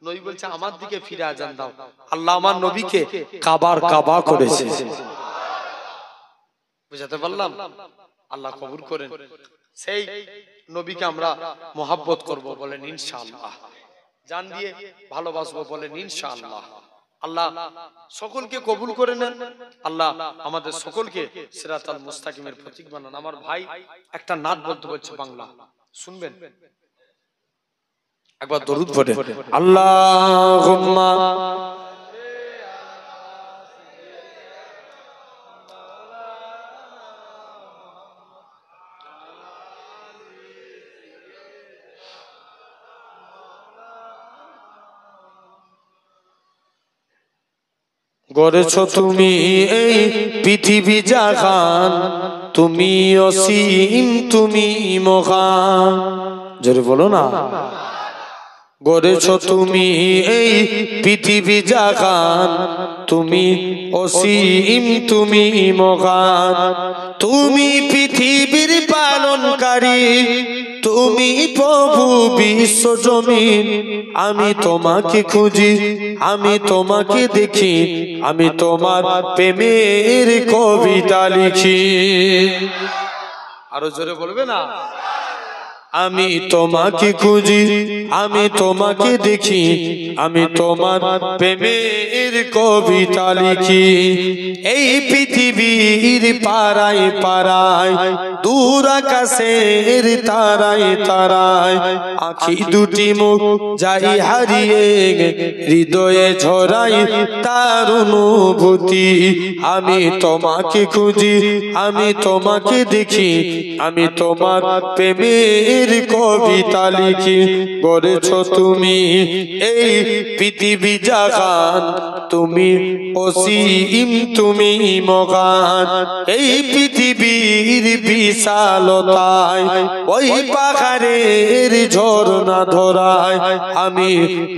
নবী বলছে, আমার দিকে ফিরে আজান দাও। আল্লাহ আমার নবীকে কাবার কাবা করেছে।
বুঝাতে পারলাম? আল্লাহ কবুল করেন। সেই নবীকে আমরা মোহাব্বত করব, বলেন ইনশাআল্লাহ। জান দিয়ে ভালোবাসবো, বলেন ইনশাআল্লাহ। আল্লাহ সকলকে কবুল করে নেন। আল্লাহ আমাদের সকলকে সিরাতাল মুস্তাকিমের প্রতীক বানান। আমার ভাই একটা নাত বলতে বলছে বাংলা, শুনবেন? একবার দরুদ পড়ে
আল্লাহুম্মা গড়েছ তুমি এই পৃথিবী জাহান, তুমি অসীম, তুমি মহান। জোরে বলো না। গড়েছ তুমি এই পৃথিবী জাহান, তুমি অসীম, তুমি মহান। তুমি পৃথিবীর পালনকারী, তুমি প্রভু বিশ্বজনীন। আমি তোমাকে খুঁজি, আমি তোমাকে দেখি, আমি তোমার প্রেমের কবিতা লিখি।
আরো জোরে বলবে না?
আমি তোমাকে খুঁজি, আমি তোমাকে দেখি, আমি তোমার প্রেমের কবিতা লিখি। এই পৃথিবীর পাড়ায় পাড়ায়, দূর আকাশের তারায় তারায়, আখি দুটি মুখ যাই হারিয়ে, হৃদয়ে ঝরাই তার অনুভূতি। আমি তোমাকে খুঁজি, আমি তোমাকে দেখি, আমি তোমার প্রেমের কবিতা লিখি। গড়েছ তুমি এই পৃথিবী জাহান, তুমি অসীম, তুমি মহান। এই পৃথিবীর বিশালতায়, ওই পাহাড়ের ঝর্ণা ধরায়, আমি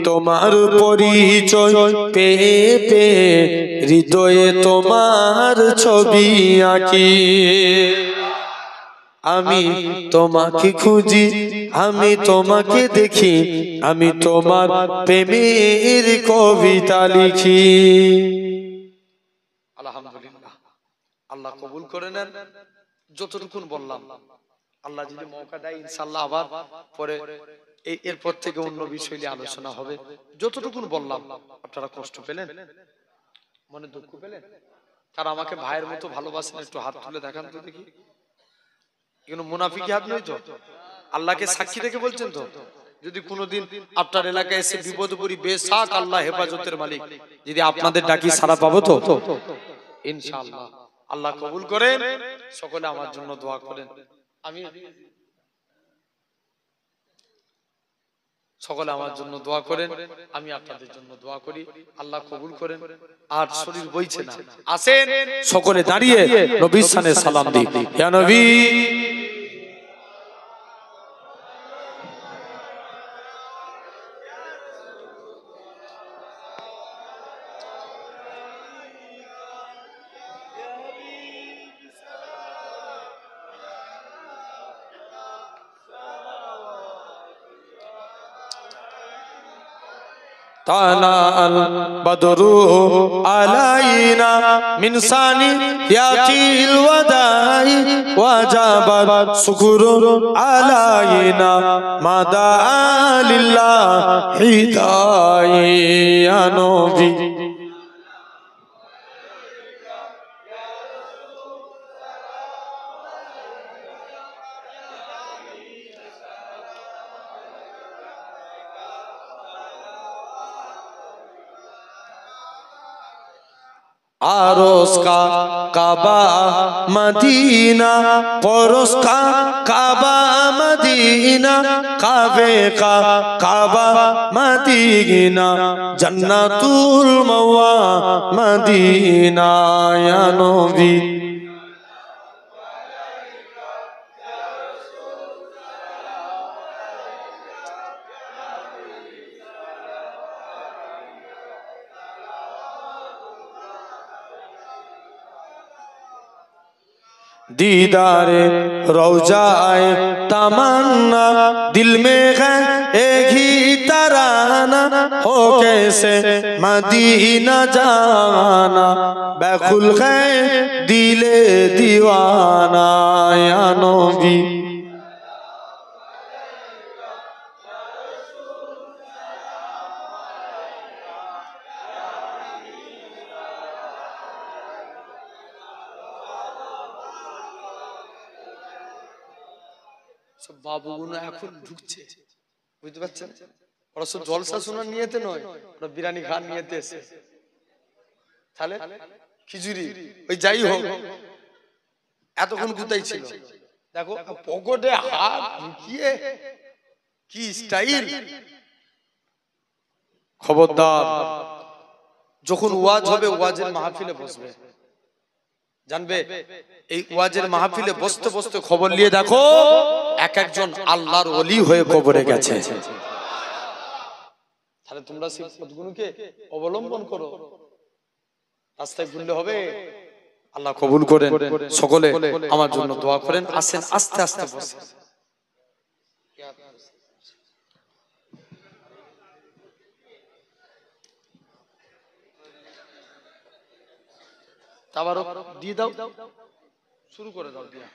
তোমার পরিচয় পেয়ে পেয়ে হৃদয়ে তোমার ছবি আঁকি। আমি তোমাকে খুঁজি, আমি তোমাকে দেখি, আমি তোমার প্রেমের কবিতা লিখি।
আলহামদুলিল্লাহ, আল্লাহ কবুল করে নেন। যতটুকুন বললাম, আল্লাহ যদি মৌকা দেয় ইনশাআল্লাহ আবার পরে এরপর থেকে অন্য বিষয় নিয়ে আলোচনা হবে। যতটুকুন বললাম, আপনারা কষ্ট পেলেন, মনে দুঃখ পেলেন? কারণ আমাকে ভাইয়ের মতো ভালোবাসেন, একটু হাত তুলে দেখান তো দেখি। এগুলো মুনাফিকি হাত নয় তো? আল্লাহকে সাক্ষী রেখে বলছেন তো? যদি কোনোদিন আপনার এলাকায় এসে বিপদ পড়ি, বেশাক আল্লাহ হেফাজতের মালিক, যদি আপনাদের ডাকি সারা পাবো তো ইনশাআল্লাহ। আল্লাহ কবুল করেন। সকলে আমার জন্য দোয়া করেন। আমি সকলে আমার জন্য দোয়া করেন, আমি আপনাদের জন্য দোয়া করি। আল্লাহ কবুল করেন। আর শরীর বইছে না, আসেন
সকলে দাঁড়িয়ে নবীর শানে সালাম দিই। ইয়া নবী طلع البدر علينا من ثنيات الوداع وجب الشكر علينا ما دعا لله هدايا يا نبي आरोस का काबा मदीना, परोस का काबा मदीना, काबे का काबा मदीना, जन्नतुल मवा मदीना या नबी। दीदारे रौजाए तमन्ना, दिल में है एक ही तराना, हो कैसे मदीना जाना, बैकुल है दिले दीवाना या नबी।
বাবুগুলো এখন ঢুকছে, বুঝতে পারছেন? ওরা সব জলসা শোনার নিয়েতে নয়, ওরা বিরিয়ানি খাওয়ার নিয়েতে এসে, তাহলে খিচুড়ি ওই যাই হোক, এতক্ষণ কোথায় ছিল দেখো, পকেটে হাত ঢুকিয়ে কি স্টাইল। খবরদার, যখন ওয়াজ হবে ওয়াজের মাহফিলে বসবে, জানবে এই ওয়াজের মাহফিলে বসতে বসতে খবর নিয়ে দেখো এক একজন আল্লাহর ওলি হয়ে কবরে গেছে। তাহলে তোমরা সেই পথগুলোকে অবলম্বন করো, রাস্তায় ঘুরলে হবে। আল্লাহ কবুল করেন, সকলে আমার জন্য দোয়া করেন। আসেন আস্তে আস্তে বসেন। তাবারক দিয়ে দাও, শুরু করে দাও দিয়া।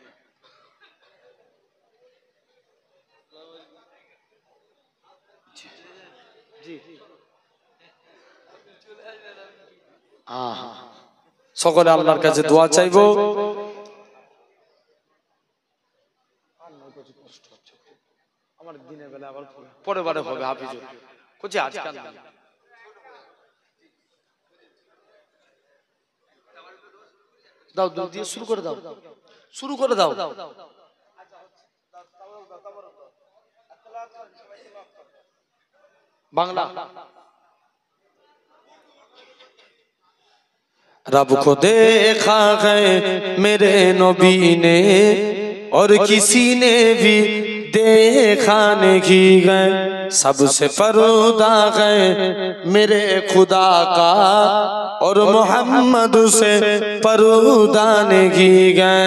সকলে আল্লাহর কাছে দোয়া চাইবো। আমার দিনের বেলা আবার পরে বারে হবে হাফিজ কোচে আজকাল দাও, দাও দিয়ে শুরু করে দাও, শুরু করে দাও। বাংলা।
रब को देखा है मेरे नबी ने और किसी ने भी देखा नहीं है, सबसे पर्दा है मेरे खुदा का और मोहम्मद से पर्दा नहीं है।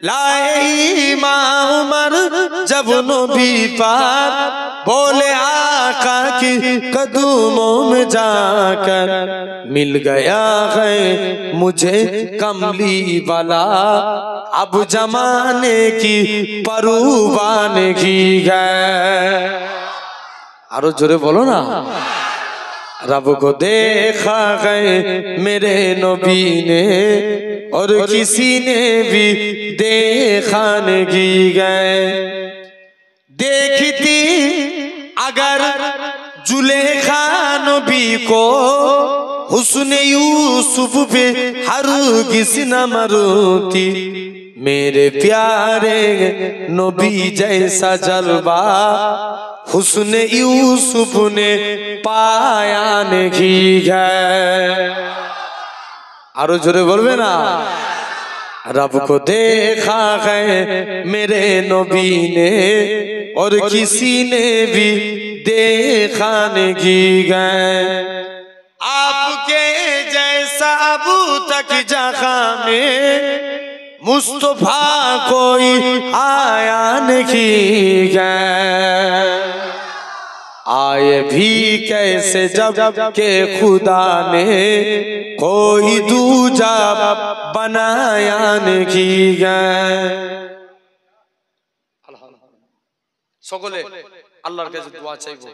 लाए इमाम उमर जब नबी पाक बोले आका की कदमों में जाकर, मिल गया है मुझे कमली वाला, अब जमाने की परवान की है। आरो जोरे बोलो ना। रब को देखा है मेरे नबी ने और किसी ने भी देखा नहीं गए। देखती अगर जुलेखा नबी को हुस्न यूसुफ पे हरगिज़ न मरती, मेरे प्यारे नबी जैसा जलवा हुस्न यूसुफ ने पाया नहीं है। आरो जोरे बोलबे ना। रब को देखा है मेरे नबी ने और किसी ने भी देखा नहीं गए, आपके जैसा अब तक जगह में मुस्तफा कोई आया नहीं गए। आए भी कैसे जब के खुदा ने कोई दूजा बनाया नहीं गए।
সকলে আল্লাহর কাছে দোয়া চাইবো।